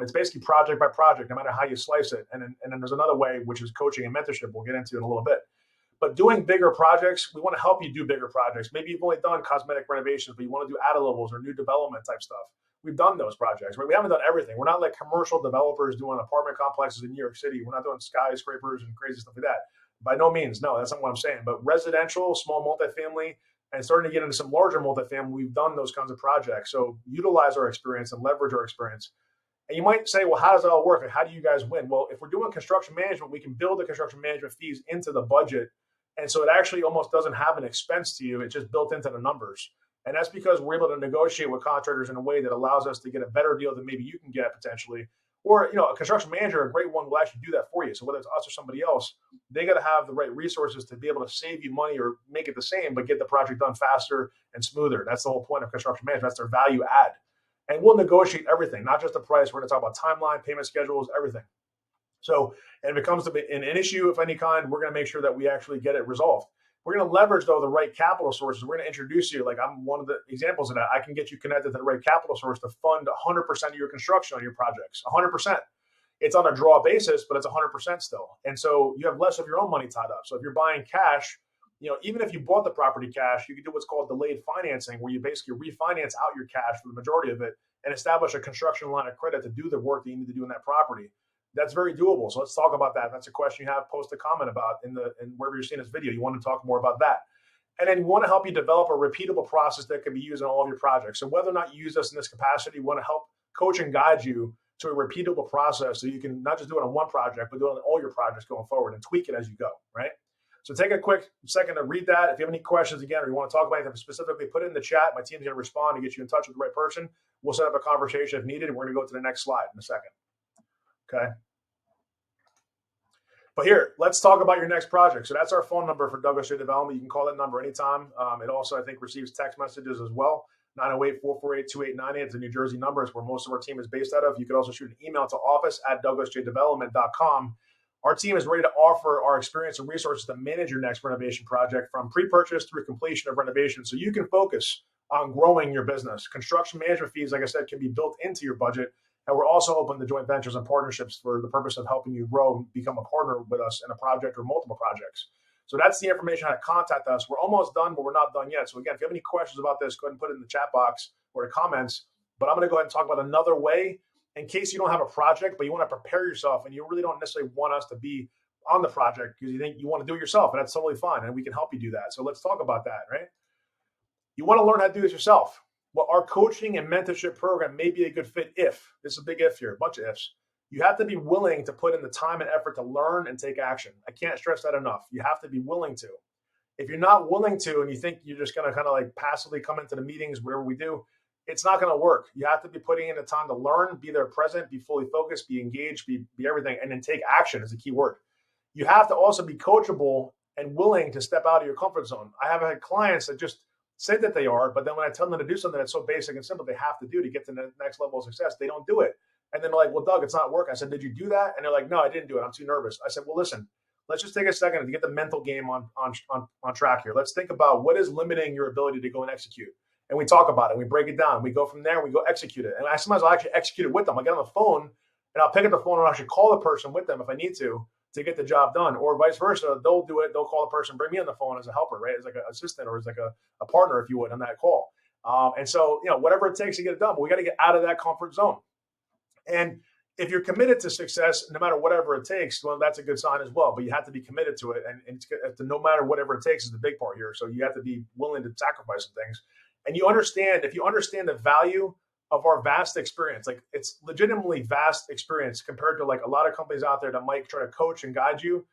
It's basically project by project, no matter how you slice it. And then there's another way, which is coaching and mentorship we'll get into in a little bit. But doing bigger projects, we want to help you do bigger projects. Maybe you've only done cosmetic renovations, but you want to do add levels or new development type stuff. We've done those projects, right? We haven't done everything. We're not like commercial developers doing apartment complexes in New York City. We're not doing skyscrapers and crazy stuff like that. By no means, no, that's not what I'm saying. But residential, small multifamily, and starting to get into some larger multifamily, we've done those kinds of projects. So utilize our experience and leverage our experience. And you might say, well, how does that all work? And how do you guys win? Well, if we're doing construction management, we can build the construction management fees into the budget. And so it actually almost doesn't have an expense to you. It's just built into the numbers. And that's because we're able to negotiate with contractors in a way that allows us to get a better deal than maybe you can get potentially. Or, a construction manager, a great one, will actually do that for you. So whether it's us or somebody else, they got to have the right resources to be able to save you money or make it the same, but get the project done faster and smoother. That's the whole point of construction management. That's their value add. And we'll negotiate everything, not just the price. We're going to talk about timeline, payment schedules, everything. So, and if it comes to an issue of any kind, we're going to make sure that we actually get it resolved. We're going to leverage, though, the right capital sources. We're going to introduce you, like I'm one of the examples of that. I can get you connected to the right capital source to fund 100% of your construction on your projects, 100%. It's on a draw basis, but it's 100% still. And so you have less of your own money tied up. So if you're buying cash, even if you bought the property cash, you can do what's called delayed financing, where you basically refinance out your cash for the majority of it and establish a construction line of credit to do the work that you need to do in that property. That's very doable. So let's talk about that. If that's a question you have, post a comment about in wherever you're seeing this video. You want to talk more about that. And then we want to help you develop a repeatable process that can be used in all of your projects. So whether or not you use us in this capacity, we want to help coach and guide you to a repeatable process so you can not just do it on one project, but do it on all your projects going forward and tweak it as you go, right? So take a quick second to read that. If you have any questions, again, or you want to talk about anything specifically, put it in the chat. My team's going to respond and get you in touch with the right person. We'll set up a conversation if needed, and we're going to go to the next slide in a second. Okay. But here, let's talk about your next project. So that's our phone number for Douglas Street Development. You can call that number anytime. It also, I think, receives text messages as well. 908-448-2898. It's a New Jersey number. It's where most of our team is based out of. You could also shoot an email to office@douglasjdevelopment.com. Our team is ready to offer our experience and resources to manage your next renovation project from pre-purchase through completion of renovation, so you can focus on growing your business. Construction management fees, like I said, can be built into your budget. And we're also open to joint ventures and partnerships for the purpose of helping you grow and become a partner with us in a project or multiple projects. So that's the information how to contact us. We're almost done, but we're not done yet. So again, if you have any questions about this, go ahead and put it in the chat box or the comments. But I'm going to go ahead and talk about another way in case you don't have a project, but you want to prepare yourself and you really don't necessarily want us to be on the project because you think you want to do it yourself, and that's totally fine. And we can help you do that. So let's talk about that, right? You want to learn how to do this yourself. Well, our coaching and mentorship program may be a good fit if, this is a big if here, a bunch of ifs. You have to be willing to put in the time and effort to learn and take action. I can't stress that enough. You have to be willing to. If you're not willing to and you think you're just going to kind of like passively come into the meetings, whatever we do, it's not going to work. You have to be putting in the time to learn, be there present, be fully focused, be engaged, be everything, and then take action is the key word. You have to also be coachable and willing to step out of your comfort zone. I have had clients that just say that they are, but then when I tell them to do something that's so basic and simple they have to do to get to the next level of success, they don't do it. And then they're like, well, Doug, it's not working. I said, did you do that? And they're like, no, I didn't do it. I'm too nervous. I said, well, listen, let's just take a second to get the mental game on track here. Let's think about what is limiting your ability to go and execute. And we talk about it. We break it down. We go from there. We go execute it. And sometimes I'll actually execute it with them. I get on the phone and I'll pick up the phone and I'll actually call the person with them if I need to get the job done, or vice versa. They'll do it. They'll call the person, bring me on the phone as a helper, right? As like an assistant or as like a partner, if you would, on that call. And so, whatever it takes to get it done, but we got to get out of that comfort zone. And if you're committed to success, no matter whatever it takes, well, that's a good sign as well. But you have to be committed to it. And it's no matter whatever it takes is the big part here. So you have to be willing to sacrifice some things. And if you understand the value of our vast experience, like it's legitimately vast experience compared to like a lot of companies out there that might try to coach and guide you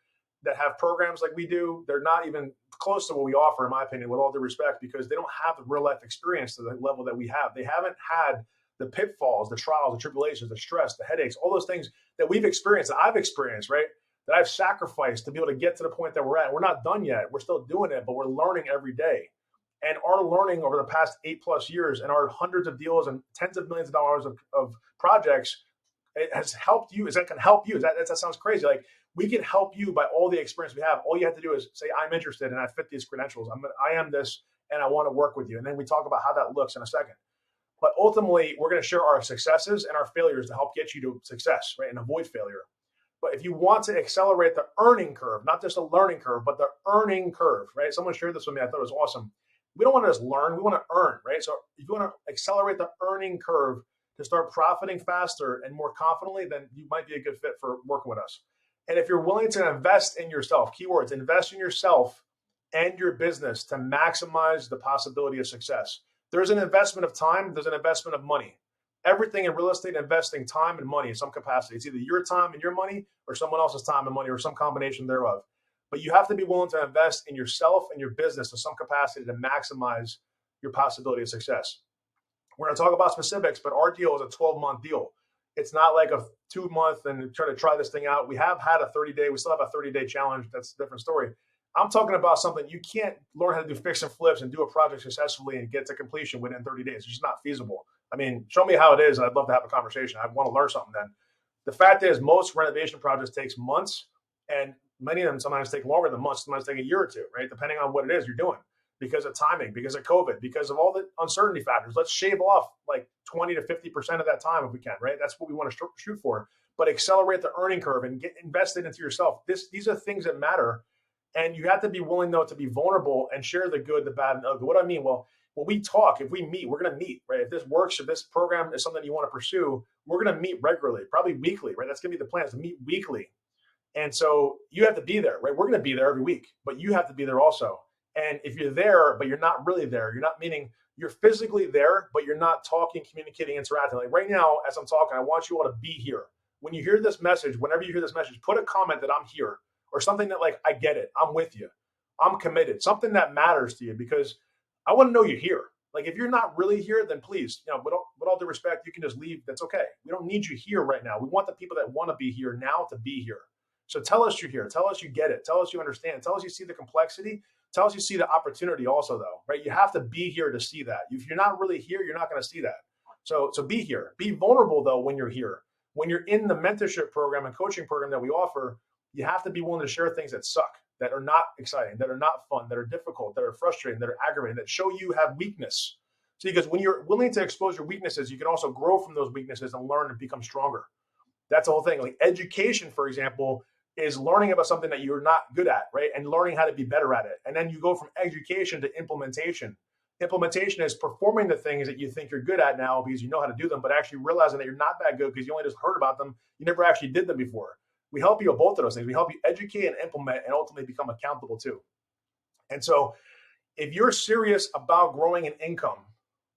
that have programs like we do. They're not even close to what we offer, in my opinion, with all due respect, because they don't have the real life experience to the level that we have. They haven't had the pitfalls, the trials, the tribulations, the stress, the headaches, all those things that we've experienced, that I've experienced, right? That I've sacrificed to be able to get to the point that we're at. We're not done yet. We're still doing it, but we're learning every day. And our learning over the past 8+ years and our hundreds of deals and tens of millions of dollars of projects, it has helped you. Is that can help you? That sounds crazy. Like, we can help you by all the experience we have. All you have to do is say, I'm interested and I fit these credentials. I am this and I want to work with you. And then we talk about how that looks in a second. But ultimately, we're going to share our successes and our failures to help get you to success, right? And avoid failure. But if you want to accelerate the earning curve, not just the learning curve, but the earning curve, right? Someone shared this with me. I thought it was awesome. We don't want to just learn. We want to earn, right? So if you want to accelerate the earning curve to start profiting faster and more confidently, then you might be a good fit for working with us. And if you're willing to invest in yourself, keywords, invest in yourself and your business to maximize the possibility of success. There's an investment of time. There's an investment of money. Everything in real estate, investing time and money in some capacity. It's either your time and your money or someone else's time and money or some combination thereof. But you have to be willing to invest in yourself and your business in some capacity to maximize your possibility of success. We're going to talk about specifics, but our deal is a 12-month deal. It's not like a 2-month and try this thing out. We have had a 30-day. We still have a 30-day challenge. That's a different story. I'm talking about something you can't learn how to do fix and flips and do a project successfully and get to completion within 30 days. It's just not feasible. I mean, show me how it is. I'd love to have a conversation. I want to learn something then. The fact is, most renovation projects takes months, and many of them sometimes take longer than months, sometimes take a year or two, right? Depending on what it is you're doing, because of timing, because of COVID, because of all the uncertainty factors. Let's shave off like 20 to 50% of that time if we can, right? That's what we want to shoot for. But accelerate the earning curve and get invested into yourself. These are things that matter. And you have to be willing, though, to be vulnerable and share the good, the bad, and the ugly. What do I mean? Well, when we talk, if we meet, we're going to meet, right? If this works, if this program is something you want to pursue, we're going to meet regularly, probably weekly, right? That's going to be the plan, is to meet weekly. And so you have to be there, right? We're going to be there every week, but you have to be there also. And if you're there, but you're not really there, you're not, meaning you're physically there, but you're not talking, communicating, interacting. Like right now, as I'm talking, I want you all to be here. When you hear this message, whenever you hear this message, put a comment that I'm here, or something that, like, I get it, I'm with you, I'm committed, something that matters to you, because I want to know you're here. Like, if you're not really here, then please, with all due respect, you can just leave. That's okay. We don't need you here right now. We want the people that want to be here now to be here. So tell us you're here. Tell us you get it. Tell us you understand. Tell us you see the complexity. Tell us you see the opportunity also, though, right? You have to be here to see that. If you're not really here, you're not going to see that. So be here. Be vulnerable, though, when you're here. When you're in the mentorship program and coaching program that we offer, you have to be willing to share things that suck, that are not exciting, that are not fun, that are difficult, that are frustrating, that are aggravating, that show you have weakness. So because when you're willing to expose your weaknesses, you can also grow from those weaknesses and learn and become stronger. That's the whole thing. Like education, for example, is learning about something that you're not good at, right? And learning how to be better at it. And then you go from education to implementation. Implementation is performing the things that you think you're good at now because you know how to do them, but actually realizing that you're not that good because you only just heard about them. You never actually did them before. We help you with both of those things. We help you educate and implement and ultimately become accountable too. And so if you're serious about growing an income,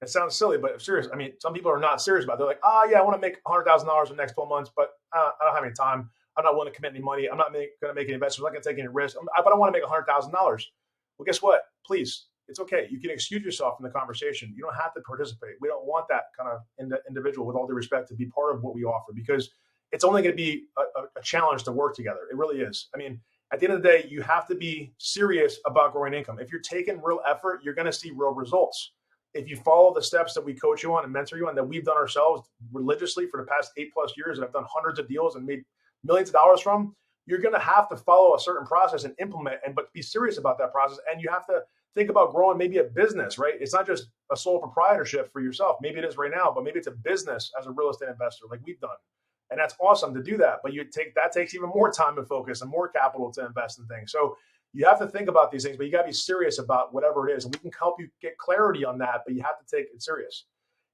it sounds silly, but serious. I mean, some people are not serious about it. They're like, yeah, I want to make $100,000 in the next 12 months, but I don't have any time. I'm not willing to commit any money. I'm not going to make any investments. I'm not going to take any risks, but I want to make $100,000. Well, guess what? Please, it's okay. You can excuse yourself from the conversation. You don't have to participate. We don't want that kind of individual, with all due respect, to be part of what we offer, because it's only going to be a challenge to work together. It really is. I mean, at the end of the day, you have to be serious about growing income. If you're taking real effort, you're going to see real results. If you follow the steps that we coach you on and mentor you on, that we've done ourselves religiously for the past 8+ years, and I've done hundreds of deals and made millions of dollars from, you're going to have to follow a certain process and implement, but be serious about that process. And you have to think about growing maybe a business, right? It's not just a sole proprietorship for yourself. Maybe it is right now, but maybe it's a business as a real estate investor like we've done. And that's awesome to do that. But that takes even more time and focus and more capital to invest in things. So you have to think about these things, but you got to be serious about whatever it is. And we can help you get clarity on that, but you have to take it serious.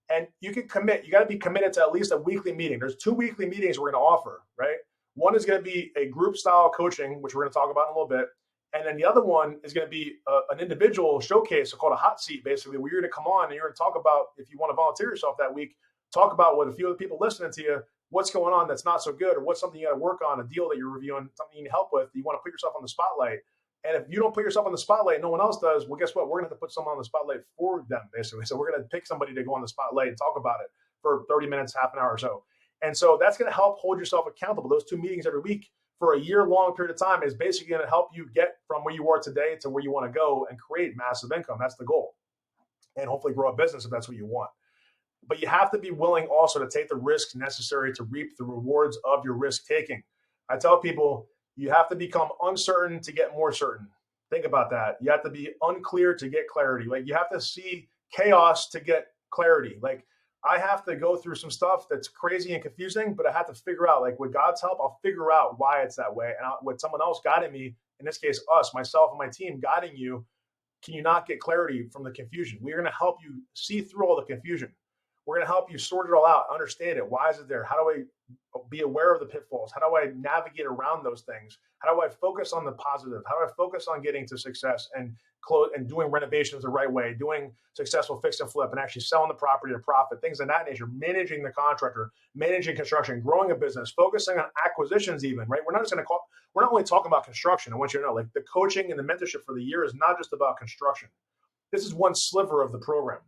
And you can commit. You got to be committed to at least a weekly meeting. There's 2 weekly meetings we're going to offer, right? One is going to be a group style coaching, which we're going to talk about in a little bit. And then the other one is going to be an individual showcase called a hot seat, basically, where you're going to come on and you're going to talk about, if you want to volunteer yourself that week, talk about with a few other people listening to you, what's going on that's not so good, or what's something you got to work on, a deal that you're reviewing, something you need help with, you want to put yourself on the spotlight. And if you don't put yourself on the spotlight, no one else does, well, guess what? We're going to have to put someone on the spotlight for them, basically. So we're going to pick somebody to go on the spotlight and talk about it for 30 minutes, half an hour or so. And so that's going to help hold yourself accountable. Those 2 meetings every week for a year-long period of time is basically going to help you get from where you are today to where you want to go and create massive income. That's the goal. And hopefully grow a business if that's what you want. But you have to be willing also to take the risks necessary to reap the rewards of your risk taking. I tell people you have to become uncertain to get more certain. Think about that. You have to be unclear to get clarity. Like, you have to see chaos to get clarity. Like, I have to go through some stuff that's crazy and confusing, but I have to figure out, like, with God's help, I'll figure out why it's that way. And with someone else guiding me, in this case, us, myself and my team guiding you, can you not get clarity from the confusion? We're going to help you see through all the confusion. We're going to help you sort it all out, understand it. Why is it there? How do I be aware of the pitfalls? How do I navigate around those things? How do I focus on the positive? How do I focus on getting to success and doing renovations the right way, doing successful fix and flip, and actually selling the property to profit, things of that nature, managing the contractor, managing construction, growing a business, focusing on acquisitions even, right? We're not only talking about construction. I want you to know, like, the coaching and the mentorship for the year is not just about construction. This is one sliver of the program.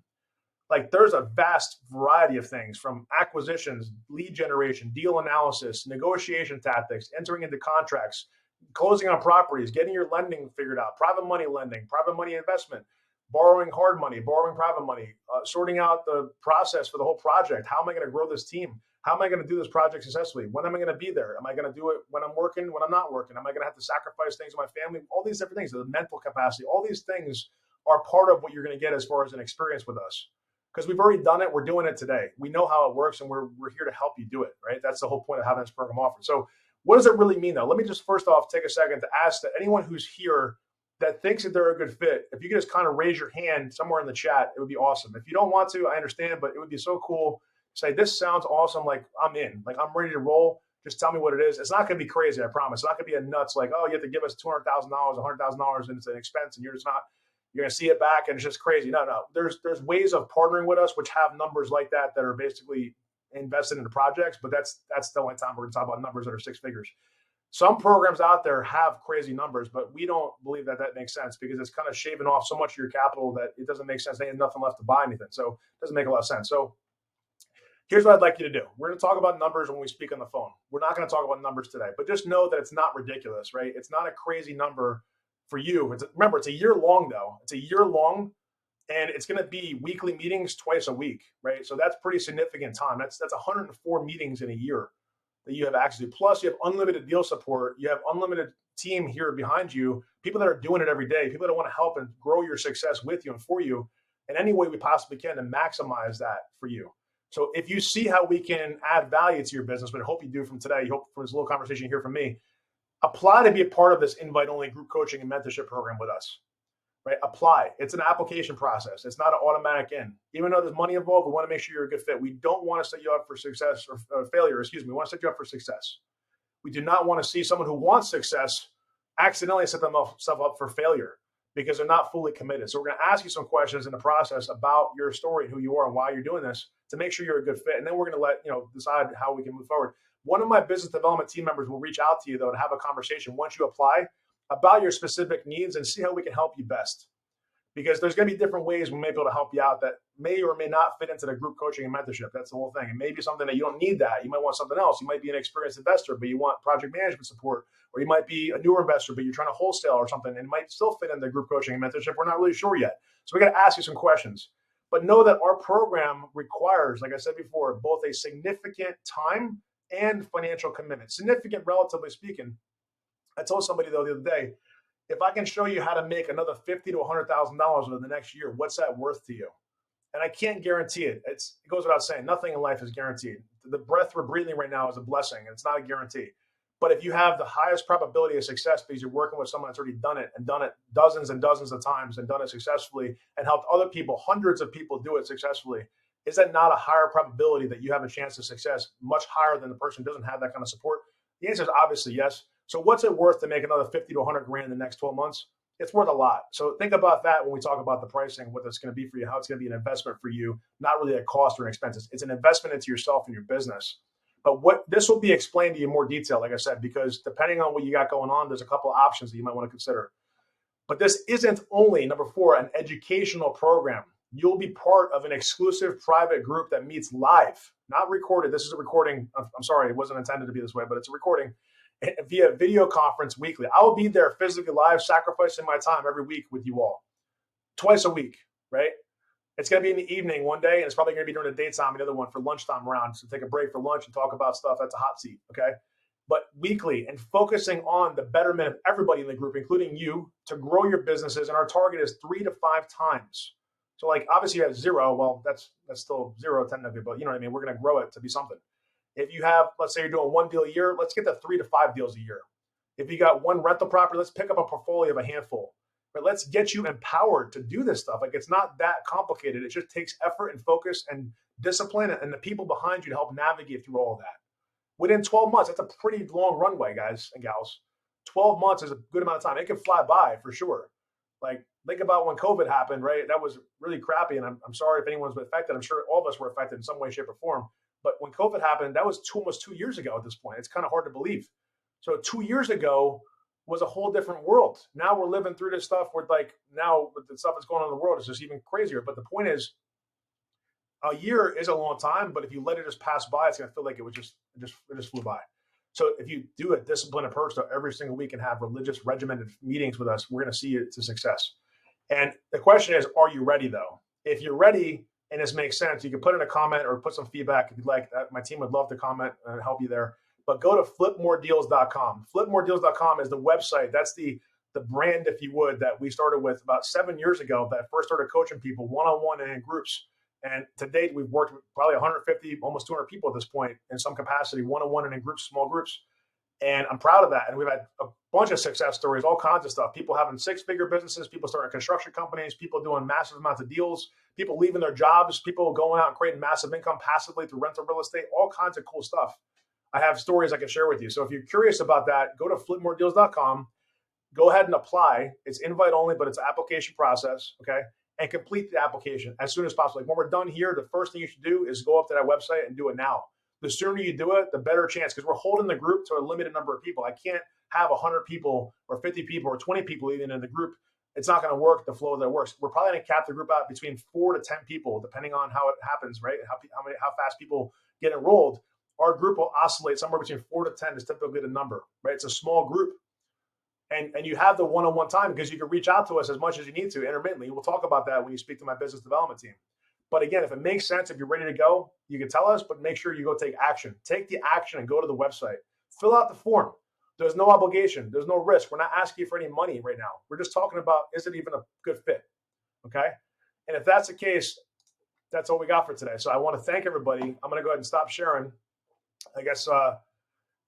Like, there's a vast variety of things, from acquisitions, lead generation, deal analysis, negotiation tactics, entering into contracts, closing on properties, getting your lending figured out, private money lending, private money investment, borrowing hard money, borrowing private money, sorting out the process for the whole project. How am I going to grow this team? How am I going to do this project successfully? When am I going to be there? Am I going to do it when I'm working, when I'm not working? Am I going to have to sacrifice things in my family? All these different things, the mental capacity, all these things are part of what you're going to get as far as an experience with us. Because we've already done it. We're doing it today. We know how it works, and we're here to help you do it, right? That's the whole point of having this program offered. So what does it really mean, though? Let me just first off take a second to ask that anyone who's here that thinks that they're a good fit, if you could just kind of raise your hand somewhere in the chat, it would be awesome. If you don't want to, I understand, but it would be so cool. Say, this sounds awesome. Like, I'm in. Like, I'm ready to roll. Just tell me what it is. It's not going to be crazy, I promise. It's not going to be a nuts, like, oh, you have to give us $200,000, $100,000, and it's an expense, and you're going to see it back, and it's just crazy. No. There's ways of partnering with us which have numbers like that are basically invested into projects, but that's the only time we're going to talk about numbers that are six figures. Some programs out there have crazy numbers, but we don't believe that makes sense, because it's kind of shaving off so much of your capital that it doesn't make sense. They have nothing left to buy anything. So it doesn't make a lot of sense. So here's what I'd like you to do. We're going to talk about numbers when we speak on the phone. We're not going to talk about numbers today, but just know that it's not ridiculous, right? It's not a crazy number for you. Remember, it's a year long, though. It's a year long, and it's going to be weekly meetings twice a week, right? So that's pretty significant time. That's 104 meetings in a year that you have access to. Plus, you have unlimited deal support. You have unlimited team here behind you, people that are doing it every day, people that want to help and grow your success with you and for you in any way we possibly can to maximize that for you. So if you see how we can add value to your business, but I hope you do from today, you hope from this little conversation you hear from me, apply to be a part of this invite-only group coaching and mentorship program with us, right? Apply. It's an application process. It's not an automatic in. Even though there's money involved, we want to make sure you're a good fit. We don't want to set you up for success or failure, We want to set you up for success. We do not want to see someone who wants success accidentally set themselves up for failure because they're not fully committed. So we're going to ask you some questions in the process about your story and who you are and why you're doing this to make sure you're a good fit. And then we're going to decide how we can move forward. One of my business development team members will reach out to you, though, to have a conversation once you apply about your specific needs and see how we can help you best. Because there's going to be different ways we may be able to help you out that may or may not fit into the group coaching and mentorship. That's the whole thing. It may be something that you don't need that. You might want something else. You might be an experienced investor, but you want project management support. Or you might be a newer investor, but you're trying to wholesale or something, and it might still fit into group coaching and mentorship. We're not really sure yet. So we got to ask you some questions. But know that our program requires, like I said before, both a significant time and financial commitment. Significant, relatively speaking. I told somebody, though, the other day, if I can show you how to make another $50,000 to $100,000 over the next year, what's that worth to you? And I can't guarantee it. It goes without saying, nothing in life is guaranteed. The breath we're breathing right now is a blessing, and it's not a guarantee. But if you have the highest probability of success because you're working with someone that's already done it dozens and dozens of times and done it successfully and helped other people, hundreds of people do it successfully, is that not a higher probability that you have a chance of success, much higher than the person who doesn't have that kind of support? The answer is obviously yes. So what's it worth to make another 50 to 100 grand in the next 12 months? It's worth a lot. So think about that when we talk about the pricing, what it's going to be for you, how it's going to be an investment for you, not really a cost or an expense. It's an investment into yourself and your business. But what this will be explained to you in more detail, like I said, because depending on what you got going on, there's a couple of options that you might want to consider. But this isn't only, number 4, an educational program. You'll be part of an exclusive private group that meets live, not recorded. This is a recording. I'm sorry, it wasn't intended to be this way, but it's a recording. via video conference weekly. I will be there physically live, sacrificing my time every week with you all, twice a week, right? It's going to be in the evening one day, and it's probably going to be during the daytime, the other one for lunchtime around. So take a break for lunch and talk about stuff. That's a hot seat, okay? But weekly, and focusing on the betterment of everybody in the group, including you, to grow your businesses. And our target is 3 to 5 times. So like obviously you have 0. Well, that's still 0 technically, but you know what I mean? We're going to grow it to be something. If you have, let's say you're doing 1 deal a year, let's get to 3 to 5 deals a year. If you got 1 rental property, let's pick up a portfolio of a handful. But let's get you empowered to do this stuff. Like it's not that complicated. It just takes effort and focus and discipline and the people behind you to help navigate through all of that. Within 12 months, that's a pretty long runway, guys and gals. 12 months is a good amount of time. It can fly by for sure. Like think about when COVID happened, right? That was really crappy. And I'm sorry if anyone's been affected. I'm sure all of us were affected in some way, shape, or form. But when COVID happened, that was almost 2 years ago at this point. It's kind of hard to believe. So 2 years ago was a whole different world. Now we're living through this stuff where like now with the stuff that's going on in the world, it's just even crazier. But the point is, a year is a long time, but if you let it just pass by, it's going to feel like it just flew by. So if you do a disciplined approach to every single week and have religious regimented meetings with us, we're going to see it to success. And the question is, are you ready though? If you're ready and this makes sense, you can put in a comment or put some feedback if you'd like. My team would love to comment and help you there. But go to flipmoredeals.com. Flipmoredeals.com is the website. That's the brand, if you would, that we started with about 7 years ago that I first started coaching people one-on-one and in groups. And to date, we've worked with probably 150, almost 200 people at this point in some capacity, one-on-one and in groups, small groups. And I'm proud of that. And we've had a bunch of success stories, all kinds of stuff. People having 6-figure businesses, people starting construction companies, people doing massive amounts of deals, people leaving their jobs, people going out and creating massive income passively through rental real estate, all kinds of cool stuff. I have stories I can share with you. So if you're curious about that, go to flipmoredeals.com. Go ahead and apply. It's invite only, but it's an application process, okay? And complete the application as soon as possible. Like when we're done here, the first thing you should do is go up to that website and do it now. The sooner you do it, the better chance, because we're holding the group to a limited number of people. I can't have 100 people or 50 people or 20 people even in the group. It's not going to work the flow that works. We're probably going to cap the group out between 4 to 10 people, depending on how it happens, right? How fast people get enrolled. Our group will oscillate somewhere between 4 to 10 is typically the number, right? It's a small group. And you have the one-on-one time because you can reach out to us as much as you need to intermittently. We'll talk about that when you speak to my business development team. But again, if it makes sense, if you're ready to go, you can tell us, but make sure you go take action. Take the action and go to the website. Fill out the form. There's no obligation. There's no risk. We're not asking you for any money right now. We're just talking about, is it even a good fit? Okay? And if that's the case, that's all we got for today. So I want to thank everybody. I'm going to go ahead and stop sharing. I guess,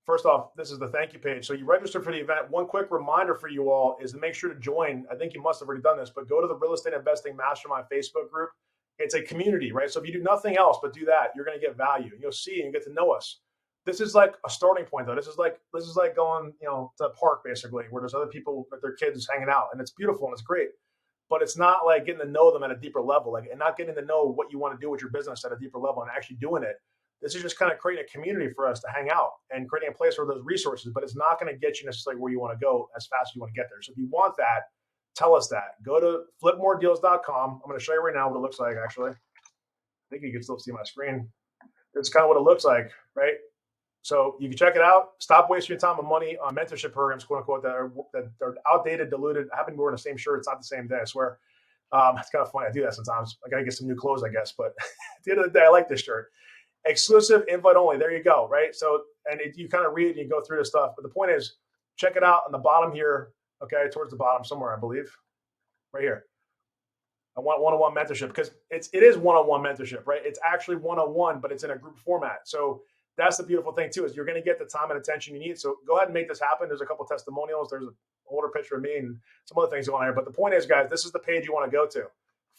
first off, this is the thank you page. So you registered for the event. One quick reminder for you all is to make sure to join. I think you must have already done this, but go to the Real Estate Investing Mastermind Facebook group. It's a community, right? So if you do nothing else but do that, you're going to get value. You'll see and get to know us. This is like a starting point, though. This is like going, to the park basically, where there's other people with their kids hanging out, and it's beautiful and it's great. But it's not like getting to know them at a deeper level, and not getting to know what you want to do with your business at a deeper level and actually doing it. This is just kind of creating a community for us to hang out and creating a place where there's resources, but it's not going to get you necessarily where you want to go as fast as you want to get there. So if you want that, tell us that. Go to flipmoredeals.com. I'm going to show you right now what it looks like, actually. I think you can still see my screen. This is kind of what it looks like, right? So you can check it out. Stop wasting your time and money on mentorship programs, quote unquote, that are outdated, diluted. I happen to be wearing the same shirt. It's not the same day, I swear. It's kind of funny. I do that sometimes. I got to get some new clothes, I guess. But at the end of the day, I like this shirt. Exclusive, invite only. There you go, right? So, and you kind of read and you go through this stuff. But the point is, check it out on the bottom here, okay, towards the bottom somewhere, I believe, right here. I want one-on-one mentorship because it is one-on-one mentorship, right? It's actually one-on-one, but it's in a group format. So that's the beautiful thing too, is you're going to get the time and attention you need. So go ahead and make this happen. There's a couple testimonials. There's an older picture of me and some other things going on here. But the point is, guys, this is the page you want to go to.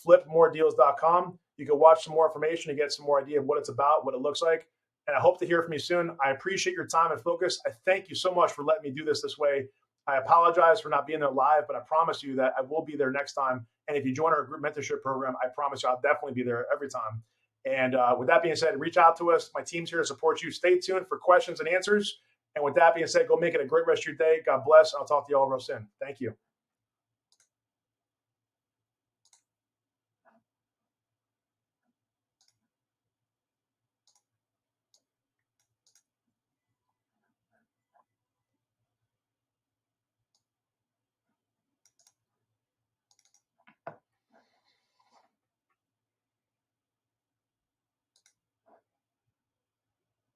Flipmoredeals.com. You can watch some more information and get some more idea of what it's about, what it looks like. And I hope to hear from you soon. I appreciate your time and focus. I thank you so much for letting me do this way. I apologize for not being there live, but I promise you that I will be there next time. And if you join our group mentorship program, I promise you I'll definitely be there every time. And with that being said, reach out to us. My team's here to support you. Stay tuned for questions and answers. And with that being said, go make it a great rest of your day. God bless. I'll talk to you all real soon. Thank you.